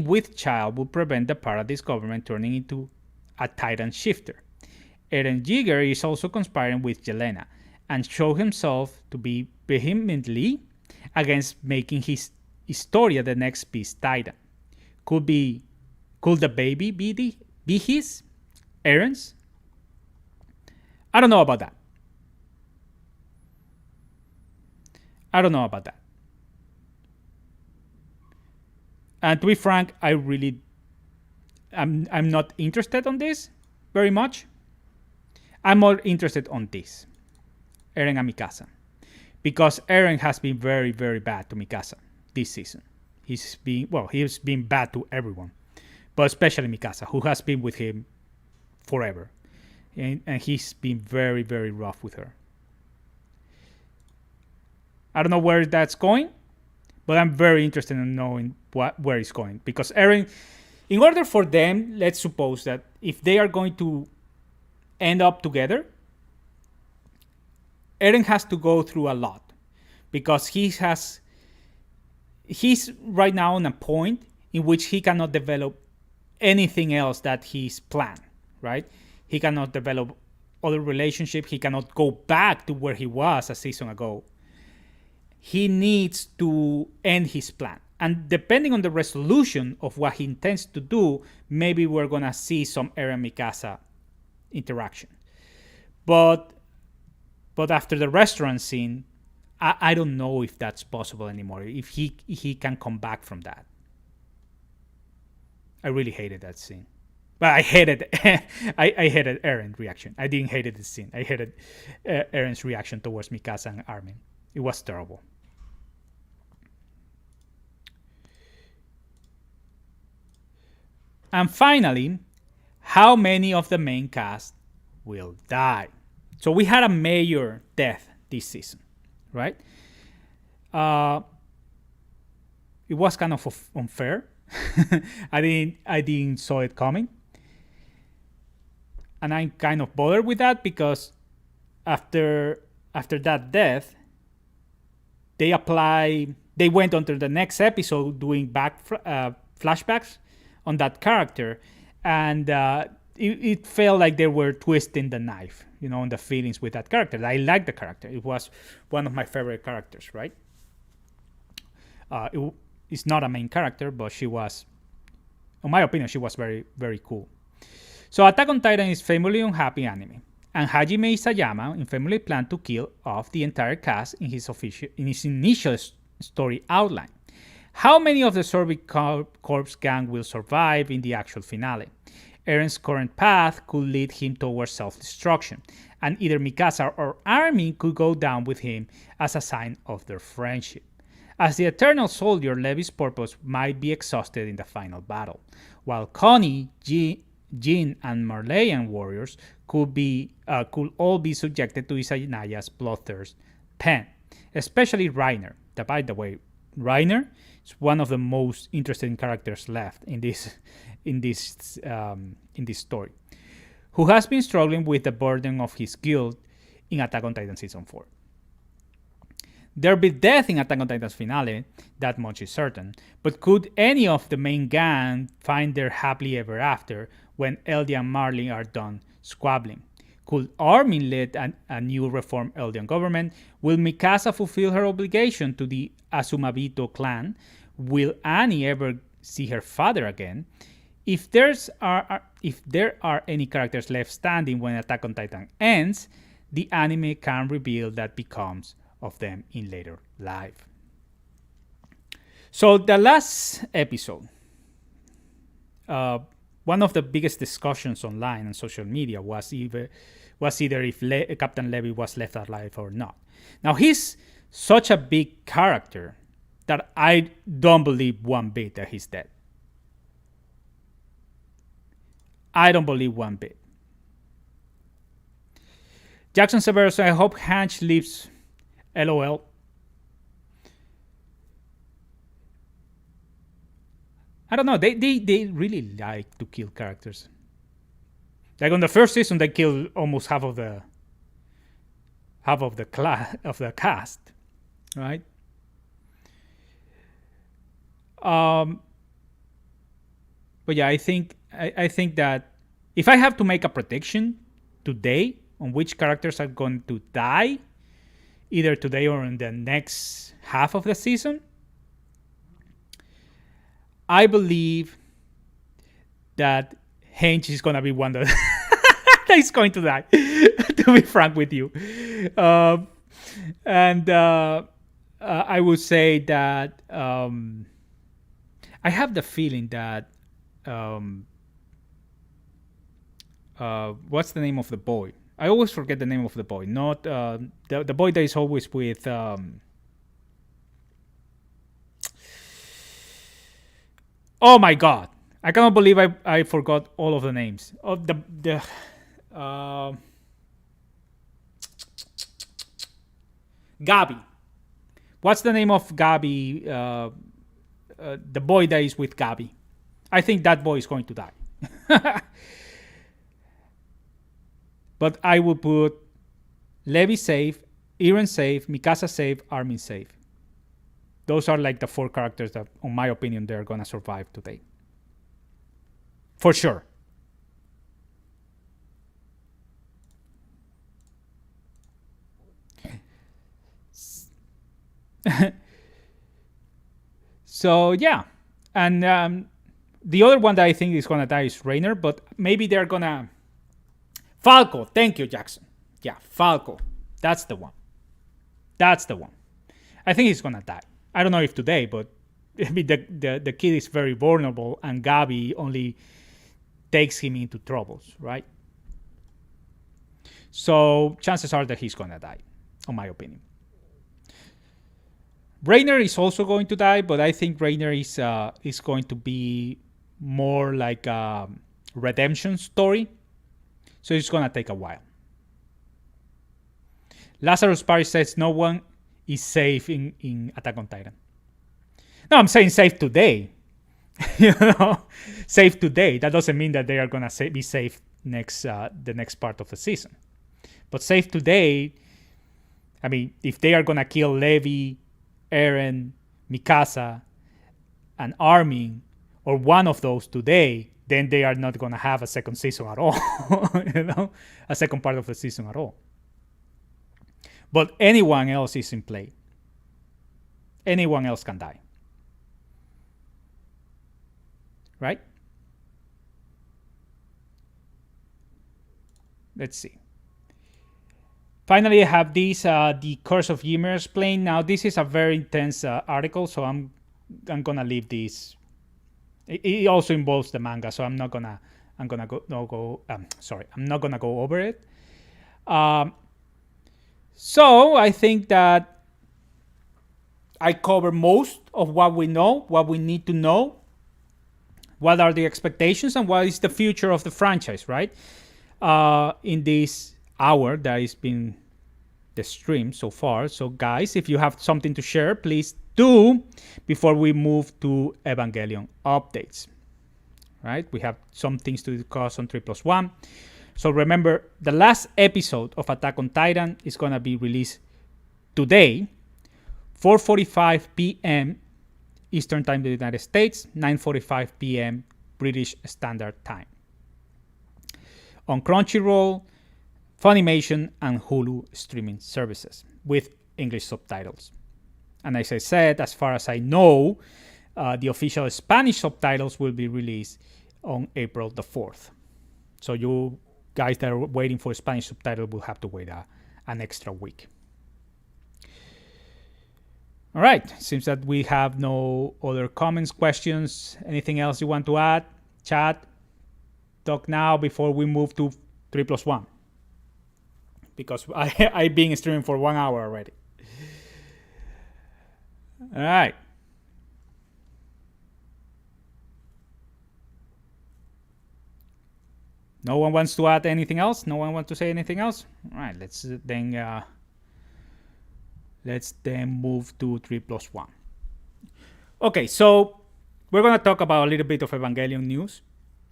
with child would prevent the Paradise government turning into a Titan shifter. Eren Yeager is also conspiring with Yelena, and show himself to be vehemently against making his Historia the next Beast Titan. Could the baby be his? Eren's? I don't know about that. I don't know about that. And to be frank, I'm not interested on this very much. I'm more interested on this, Eren and Mikasa, because Eren has been very, very bad to Mikasa this season. He's been bad to everyone, but especially Mikasa, who has been with him forever, and he's been very, very rough with her. I don't know where that's going, but I'm very interested in knowing where it's going, because Eren, in order for them, let's suppose that if they are going to end up together, Eren has to go through a lot, because he's right now on a point in which he cannot develop anything else that he's planned, right? He cannot develop other relationship. He cannot go back to where he was a season ago. He needs to end his plan. And depending on the resolution of what he intends to do, maybe we're going to see some Eren Mikasa interaction. But after the restaurant scene, I don't know if that's possible anymore, if he can come back from that. I really hated that scene. But I hated I hated Eren's reaction. I didn't hate the scene. I hated Eren's reaction towards Mikasa and Armin. It was terrible. And finally, how many of the main cast will die? So we had a major death this season, right? It was kind of unfair. I didn't saw it coming, and I'm kind of bothered with that, because after that death, they went on to the next episode doing flashbacks on that character, and it felt like they were twisting the knife, on the feelings with that character. I like the character. It was one of my favorite characters, right? It's not a main character, but she was, in my opinion, she was very, very cool. So Attack on Titan is famously unhappy anime, and Hajime Isayama infamously planned to kill off the entire cast in his initial story outline. How many of the Sorbet Corps gang will survive in the actual finale? Eren's current path could lead him towards self-destruction, and either Mikasa or Armin could go down with him as a sign of their friendship. As the Eternal Soldier, Levi's purpose might be exhausted in the final battle, while Connie, Jin, and Marleyan warriors could all be subjected to Isaya's bloodthirst pen, especially Reiner. By the way, Reiner is one of the most interesting characters left in this story, who has been struggling with the burden of his guilt in Attack on Titan Season 4. There'll be death in Attack on Titan's finale, that much is certain, but could any of the main gang find their happily ever after when Eldia and Marley are done squabbling? Could Armin lead a new reformed Eldian government? Will Mikasa fulfill her obligation to the Azumabito clan? Will Annie ever see her father again? If there are any characters left standing when Attack on Titan ends, the anime can reveal that becomes of them in later life. So the last episode, one of the biggest discussions online and social media was either if Captain Levy was left alive or not. Now, he's such a big character that I don't believe one bit that he's dead. I don't believe one bit. Jackson Severus, I hope Hanch lives. LOL. I don't know. They really like to kill characters. Like on the first season, they killed almost half of the cast, right? But yeah, I think that if I have to make a prediction today on which characters are going to die, either today or in the next half of the season, I believe that Henge is going to be one that is going to die, to be frank with you. And I would say that I have the feeling that um, what's the name of the boy? I always forget the name of the boy. Not the boy that is always with. Oh my god! I cannot believe I forgot all of the names of the uh, Gabi. What's the name of Gabi? The boy that is with Gabi. I think that boy is going to die. But I will put Levi safe, Eren safe, Mikasa safe, Armin safe. Those are like the four characters that, in my opinion, they're gonna survive today. For sure. So yeah, and the other one that I think is gonna die is Rainer, but maybe they're gonna Falco. Thank you, Jackson. Yeah, Falco. That's the one. That's the one. I think he's gonna die. I don't know if today, but I mean the kid is very vulnerable, and Gabi only takes him into troubles, right? So chances are that he's gonna die, in my opinion. Rainer is also going to die, but I think Rainer is going to be more like a redemption story. So it's gonna take a while. Lazarus Paris says no one is safe in Attack on Titan. No, I'm saying safe today. you know, safe today. That doesn't mean that they are gonna be safe the next part of the season. But safe today. I mean, if they are gonna kill Levi, Eren, Mikasa, and Armin, or one of those today, then they are not gonna have a second season at all. A second part of the season at all. But anyone else is in play. Anyone else can die. Right? Let's see. Finally, I have this, the Curse of Ymir explained. Now, this is a very intense article, so I'm gonna leave this. It also involves the manga, so I'm not gonna go over it. So I think that I cover most of what we know, what we need to know, what are the expectations, and what is the future of the franchise, right? In this hour that has been the stream so far. So guys, if you have something to share, please do before we move to Evangelion updates. Right? We have some things to discuss on 3+1. So remember, the last episode of Attack on Titan is going to be released today, 4:45 p.m. Eastern Time in the United States, 9:45 p.m. British Standard Time. On Crunchyroll, Funimation, and Hulu streaming services with English subtitles. And as I said, as far as I know, the official Spanish subtitles will be released on April the 4th. So you guys that are waiting for Spanish subtitles will have to wait an extra week. All right, seems that we have no other comments, questions, anything else you want to add? Chat, talk now before we move to 3+1. Because I've been streaming for 1 hour already. All right. No one wants to add anything else? No one wants to say anything else? All right, let's then move to 3+1. Okay, so we're going to talk about a little bit of Evangelion news.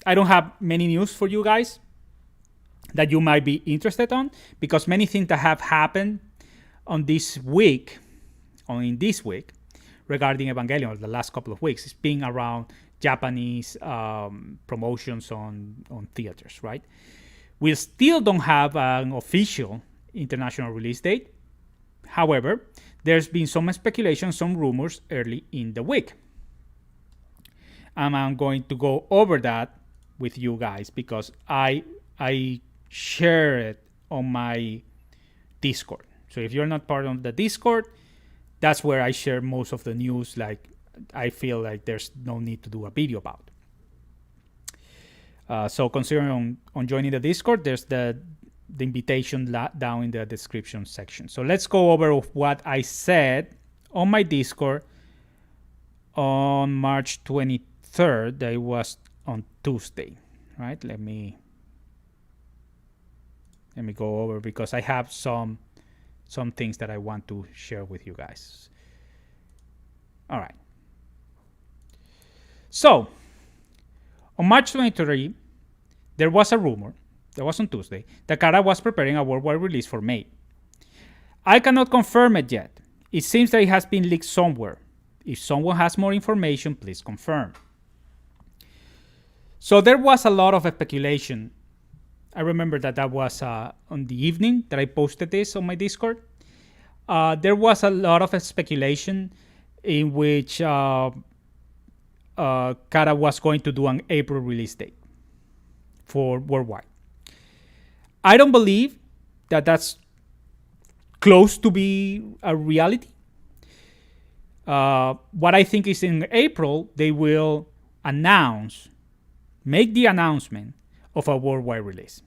I don't have many news for you guys that you might be interested on, because many things that have happened in this week regarding Evangelion, the last couple of weeks, it's been around Japanese promotions on theaters, right? We still don't have an official international release date. However, there's been some speculation, some rumors early in the week. And I'm going to go over that with you guys because I share it on my Discord. So if you're not part of the Discord, that's where I share most of the news. Like, I feel like there's no need to do a video about. So consider on joining the Discord. There's the invitation down in the description section. So let's go over what I said on my Discord on March 23rd. That was on Tuesday, right? Let me go over, because I have some things that I want to share with you guys. All right. So on March 23, there was a rumor, that was on Tuesday, that Kara was preparing a worldwide release for May. I cannot confirm it yet. It seems that it has been leaked somewhere. If someone has more information, please confirm. So there was a lot of speculation. I remember that was on the evening that I posted this on my Discord. There was a lot of speculation in which Kara was going to do an April release date for worldwide. I don't believe that that's close to be a reality. What I think is in April, they will make the announcement of a worldwide release.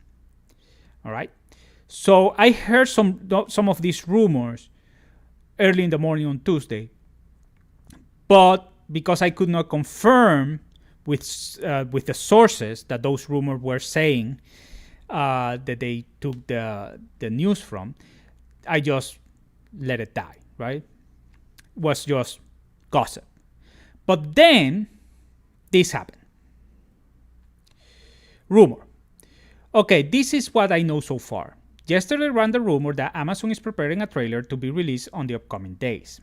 All right. So I heard some of these rumors early in the morning on Tuesday, but because I could not confirm with the sources that those rumors were saying that they took the news from, I just let it die. Right. It was just gossip. But then this happened. Rumor. Okay, this is what I know so far. Yesterday ran the rumor that Amazon is preparing a trailer to be released on the upcoming days.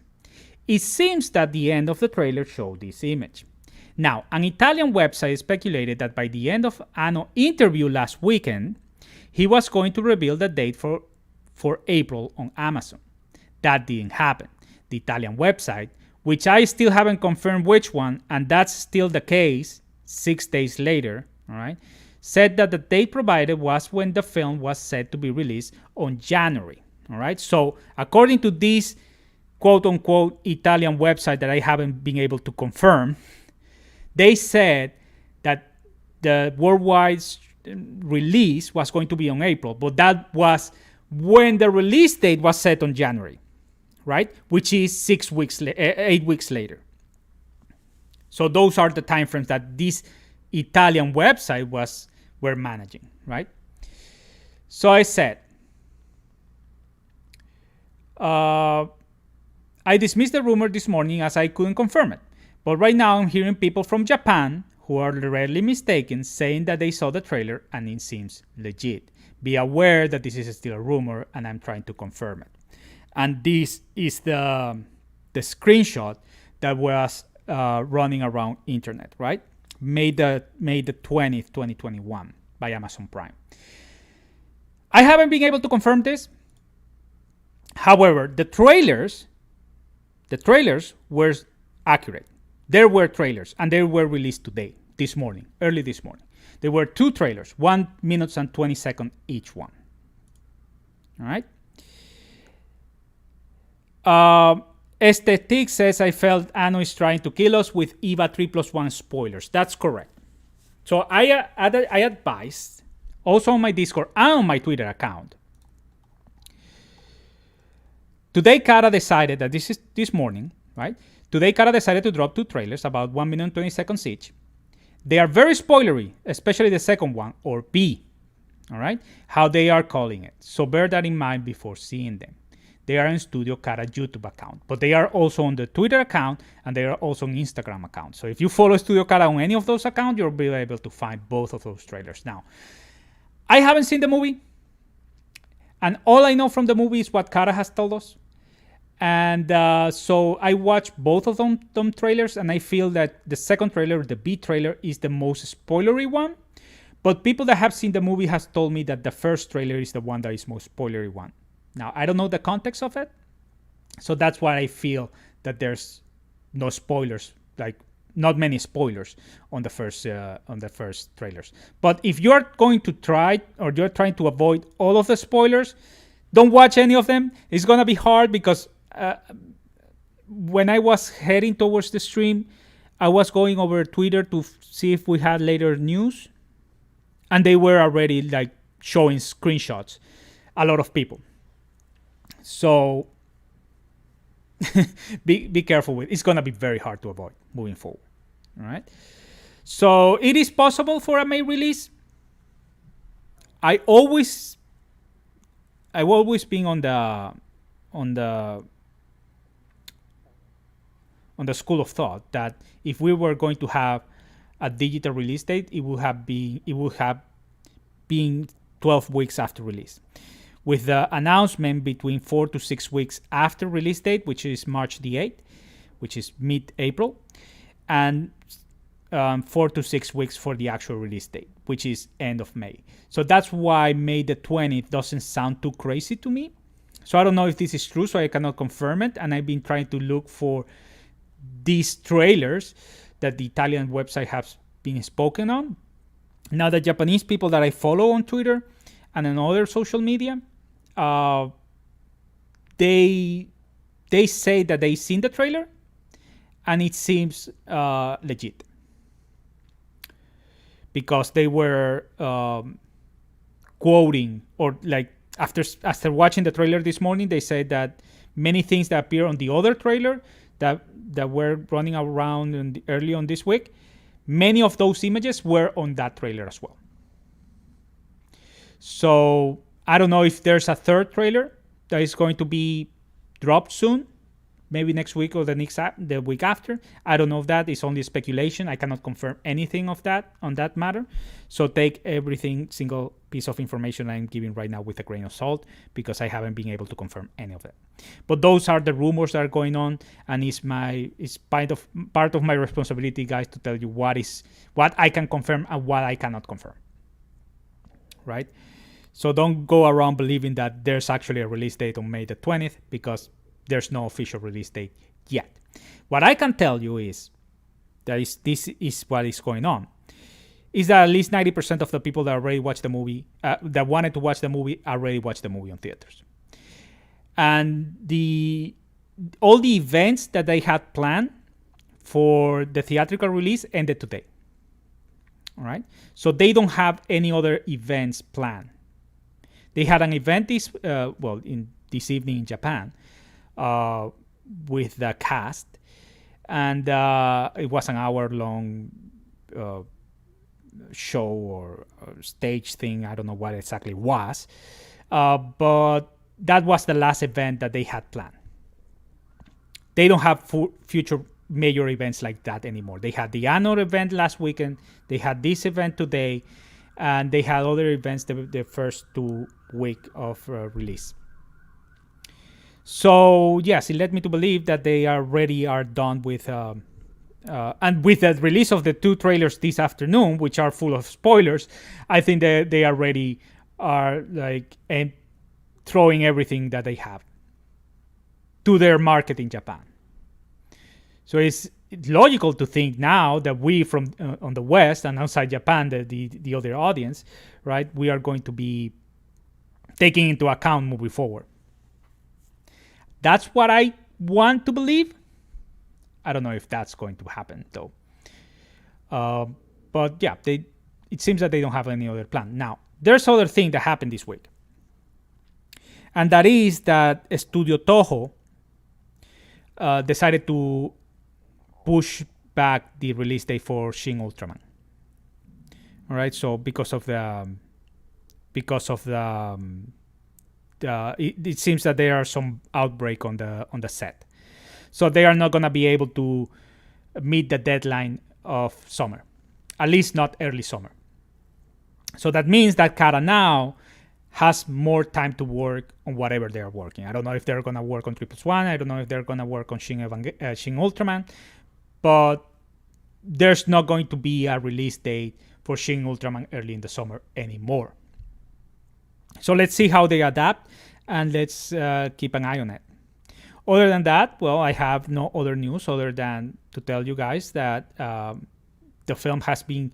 It seems that the end of the trailer showed this image. Now, an Italian website speculated that by the end of Anno's interview last weekend, he was going to reveal the date for April on Amazon. That didn't happen. The Italian website, which I still haven't confirmed which one, and that's still the case 6 days later, all right, said that the date provided was when the film was set to be released on January. All right. So according to this quote unquote Italian website that I haven't been able to confirm, they said that the worldwide release was going to be on April, but that was when the release date was set on January, right? Which is 8 weeks later. So those are the timeframes that this Italian website were managing, right? So I said, I dismissed the rumor this morning as I couldn't confirm it. But right now I'm hearing people from Japan who are rarely mistaken saying that they saw the trailer and it seems legit. Be aware that this is still a rumor and I'm trying to confirm it. And this is the screenshot that was running around internet, right? May the 20th, 2021 by Amazon Prime. I haven't been able to confirm this. However, the trailers were accurate. There were trailers and they were released today, early this morning. There were 2 trailers, 1 minute and 20 seconds each one. All right. Aesthetic says, I felt Anno is trying to kill us with EVA 3+1 spoilers. That's correct. So I advised, also on my Discord and on my Twitter account. Today, Kara decided that this morning, right? Today, Kara decided to drop 2 trailers, about 1 minute and 20 seconds each. They are very spoilery, especially the second one, or B, all right? How they are calling it. So bear that in mind before seeing them. They are in Studio Kara YouTube account, but they are also on the Twitter account and they are also on Instagram account. So if you follow Studio Kara on any of those accounts, you'll be able to find both of those trailers. Now, I haven't seen the movie, and all I know from the movie is what Kara has told us. And so I watched both of them trailers, and I feel that the second trailer, the B trailer, is the most spoilery one. But people that have seen the movie has told me that the first trailer is the one that is most spoilery one. Now, I don't know the context of it, so that's why I feel that there's no spoilers, like not many spoilers on the first trailers. But if you're going to try, or you're trying to avoid all of the spoilers, don't watch any of them. It's gonna be hard because when I was heading towards the stream, I was going over Twitter to see if we had later news, and they were already like showing screenshots. A lot of people. So be careful with it. It's gonna be very hard to avoid moving forward. All right. So it is possible for a May release. I've always been on the school of thought that if we were going to have a digital release date, it would have been 12 weeks after release, with the announcement between 4 to 6 weeks after release date, which is March the 8th, which is mid-April, and 4 to 6 weeks for the actual release date, which is end of May. So that's why May the 20th doesn't sound too crazy to me. So I don't know if this is true, so I cannot confirm it. And I've been trying to look for these trailers that the Italian website has been spoken on. Now, the Japanese people that I follow on Twitter and on other social media, they say that they've seen the trailer and it seems legit, because they were quoting, or like after watching the trailer this morning, they said that many things that appear on the other trailer that were running around early on this week, many of those images were on that trailer as well. So I don't know if there's a third trailer that is going to be dropped soon, maybe next week or the week after. I don't know if that is only speculation. I cannot confirm anything of that on that matter. So take everything, single piece of information I'm giving right now with a grain of salt, because I haven't been able to confirm any of it. But those are the rumors that are going on, and it's part of my responsibility, guys, to tell you what I can confirm and what I cannot confirm. Right? So don't go around believing that there's actually a release date on May the 20th, because there's no official release date yet. What I can tell you is that this is what is going on, is that at least 90% of the people that already watched the movie, that wanted to watch the movie, already watched the movie on theaters. And all the events that they had planned for the theatrical release ended today. All right? So they don't have any other events planned. They had an event this evening in Japan, with the cast, and it was an hour-long show or stage thing. I don't know what exactly it was, but that was the last event that they had planned. They don't have future major events like that anymore. They had the annual event last weekend, they had this event today, and they had other events the first 2 weeks of release. So yes, it led me to believe that they are done with, and with the release of the 2 trailers this afternoon, which are full of spoilers, I think that they already are like throwing everything that they have to their market in Japan. So it's logical to think now that we from on the West and outside Japan, the other audience, right, we are going to be taking into account moving forward. That's what I want to believe. I don't know if that's going to happen, though. But yeah, it seems that they don't have any other plan. Now, there's other thing that happened this week. And that is that Studio Toho decided to push back the release date for Shin Ultraman. All right, so because of the it seems that there are some outbreak on the set, so they are not going to be able to meet the deadline of summer, at least not early summer. So that means that Kara now has more time to work on whatever they are working. I don't know if they're going to work on 3+1. I don't know if they're going to work on Shin Ultraman, but there's not going to be a release date for Shin Ultraman early in the summer anymore. So let's see how they adapt, and let's keep an eye on it. Other than that, well, I have no other news other than to tell you guys that the film has been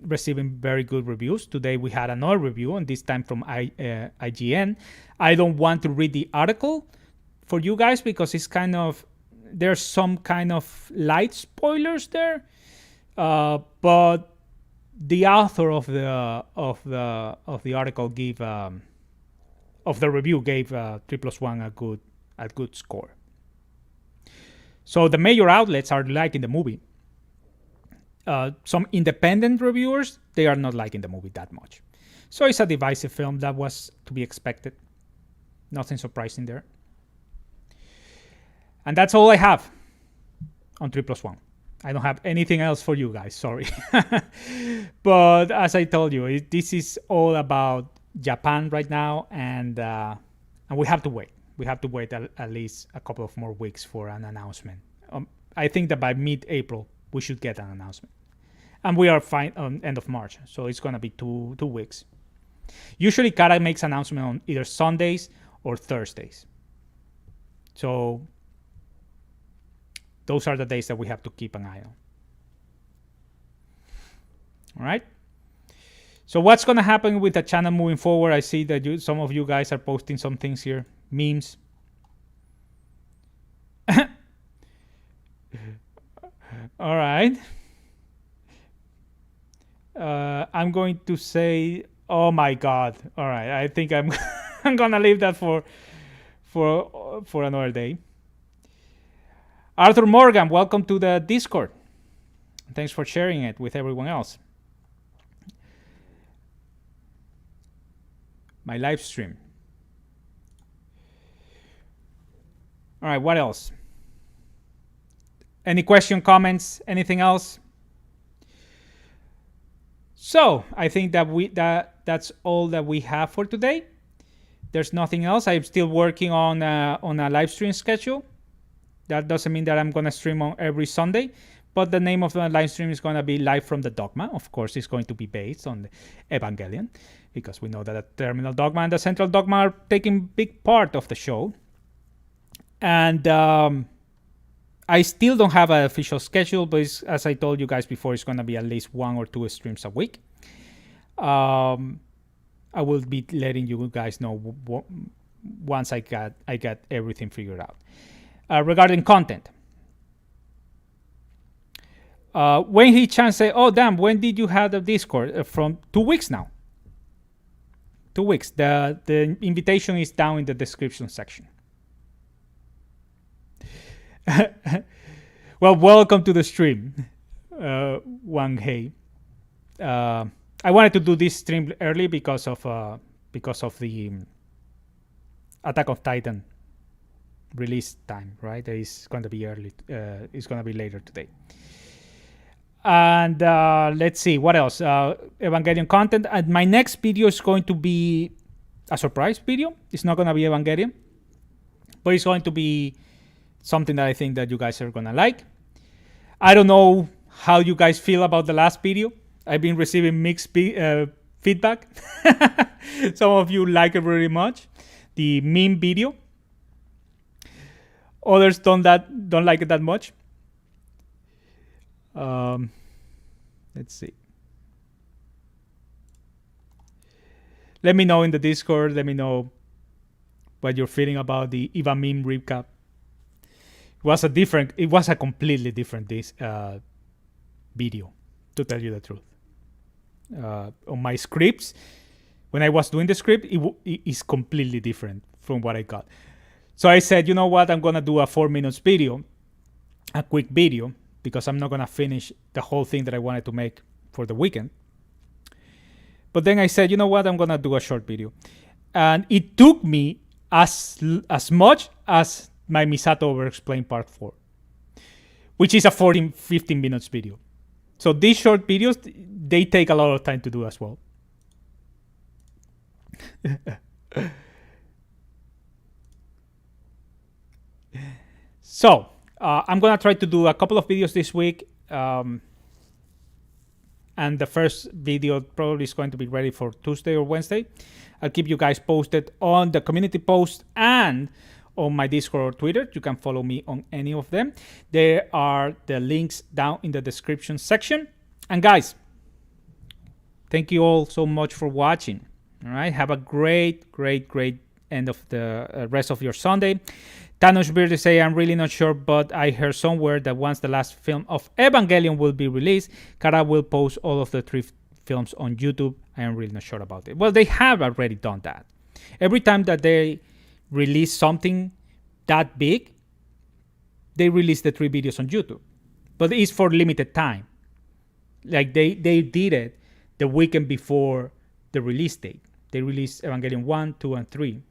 receiving very good reviews. Today we had another review, and this time from IGN. I don't want to read the article for you guys because it's kind of there's some kind of light spoilers there, but the author of the article gave of the review gave 3+1 a good score. So the major outlets are liking the movie. Some independent reviewers, they are not liking the movie that much. So it's a divisive film. That was to be expected. Nothing surprising there. And that's all I have on 3+1. I don't have anything else for you guys, sorry. But as I told you, this is all about Japan right now, and we have to wait. We have to wait at least a couple of more weeks for an announcement. I think that by mid-April, we should get an announcement. And we are fine on end of March, so it's going to be two weeks. Usually, Kara makes announcement on either Sundays or Thursdays. So those are the days that we have to keep an eye on. All right. So what's going to happen with the channel moving forward? I see that some of you guys are posting some things here, memes. All right. I'm going to say, oh my God. All right. I think I'm I'm gonna leave that for another day. Arthur Morgan, welcome to the Discord. Thanks for sharing it with everyone else. My live stream. All right, what else? Any question, comments, anything else? So I think that that's all that we have for today. There's nothing else. I'm still working on a live stream schedule. That doesn't mean that I'm going to stream on every Sunday, but the name of the live stream is going to be Live from the Dogma. Of course, it's going to be based on the Evangelion, because we know that the Terminal Dogma and the Central Dogma are taking big part of the show. And I still don't have an official schedule, but as I told you guys before, it's going to be at least 1 or 2 streams a week. I will be letting you guys know once I got everything figured out. Regarding content, when he Chan said, "Oh damn, when did you have the Discord?" From 2 weeks now. 2 weeks. The invitation is down in the description section. Well, welcome to the stream, Wang Hei. I wanted to do this stream early because of the Attack of Titan release time, right? It's going to be early. It's going to be later today. And let's see what else. Evangelion content. And my next video is going to be a surprise video. It's not going to be Evangelion, but it's going to be something that I think that you guys are going to like. I don't know how you guys feel about the last video. I've been receiving mixed feedback. Some of you like it very much. The meme video. Others don't like it that much. Let's see. Let me know in the Discord. Let me know what you're feeling about the Eva meme recap. It was a completely different video, to tell you the truth. On my scripts, when I was doing the script, it is completely different from what I got. So I said, you know what, I'm going to do a 4 minutes video, a quick video, because I'm not going to finish the whole thing that I wanted to make for the weekend. But then I said, you know what, I'm going to do a short video. And it took me as much as my Misato Over-Explained Part 4, which is a 15 minutes video. So these short videos, they take a lot of time to do as well. So I'm going to try to do a couple of videos this week. And the first video probably is going to be ready for Tuesday or Wednesday. I'll keep you guys posted on the community post and on my Discord or Twitter. You can follow me on any of them. There are the links down in the description section. And guys, thank you all so much for watching. All right, have a great end of the rest of your Sunday. Thanos Beardy say, I'm really not sure, but I heard somewhere that once the last film of Evangelion will be released, Kara will post all of the 3 films on YouTube. I am really not sure about it. Well, they have already done that. Every time that they release something that big, they release the 3 videos on YouTube. But it's for limited time. Like they did it the weekend before the release date. They released Evangelion 1, 2, and 3.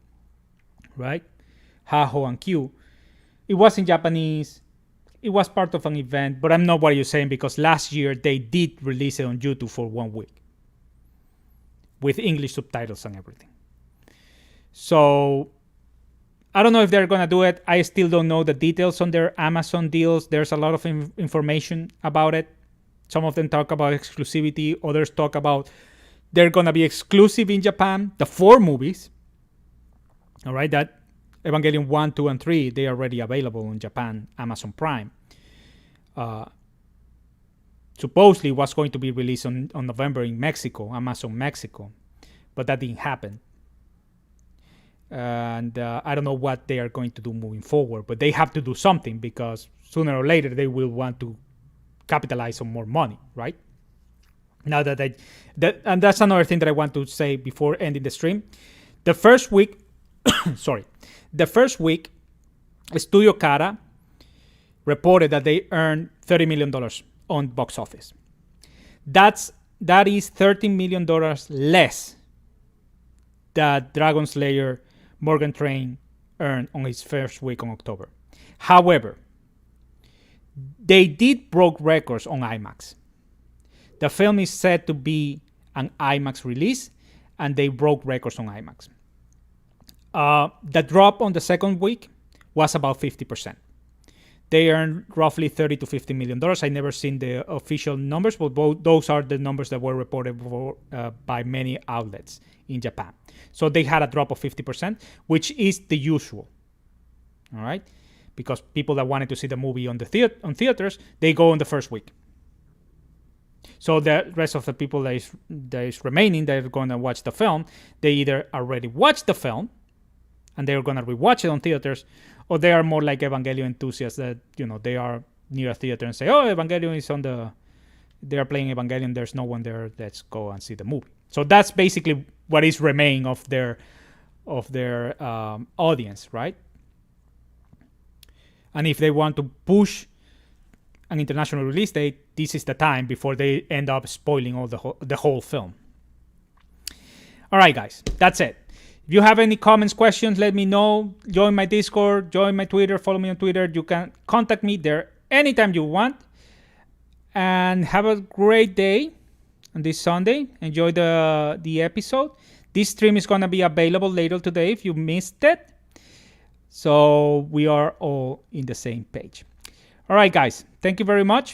Right? Haho and Q. It was in Japanese. It was part of an event, but I'm not what you're saying because last year they did release it on YouTube for 1 week with English subtitles and everything. So I don't know if they're going to do it. I still don't know the details on their Amazon deals. There's a lot of information about it. Some of them talk about exclusivity. Others talk about they're going to be exclusive in Japan. The 4 movies, all right, that Evangelion 1, 2, and 3, they are already available in Japan, Amazon Prime. Supposedly was going to be released on November in Mexico, Amazon Mexico, but that didn't happen. And I don't know what they are going to do moving forward, but they have to do something because sooner or later they will want to capitalize on more money, right? Now and that's another thing that I want to say before ending the stream. The first week, Studio Kara reported that they earned $30 million on box office. That is $13 million less that Dragon Slayer Morgan Train earned on his first week on October. However, they did broke records on IMAX. The film is said to be an IMAX release, and they broke records on IMAX. The drop on the second week was about 50%. They earned roughly $30 to $50 million. I never seen the official numbers, but those are the numbers that were reported by many outlets in Japan. So they had a drop of 50%, which is the usual. All right, because people that wanted to see the movie on theaters, they go on the first week. So the rest of the people that is remaining, they're going to watch the film. They either already watched the film and they're going to rewatch it on theaters, or they are more like Evangelion enthusiasts that, they are near a theater and say, oh, Evangelion is they are playing Evangelion, there's no one there, let's go and see the movie. So that's basically what is remaining of their audience, right? And if they want to push an international release date, this is the time before they end up spoiling all the whole film. All right, guys, that's it. If you have any comments, questions, let me know. Join my Discord, join my Twitter, follow me on Twitter. You can contact me there anytime you want. And have a great day on this Sunday. Enjoy the episode. This stream is going to be available later today if you missed it. So we are all in the same page. All right, guys. Thank you very much.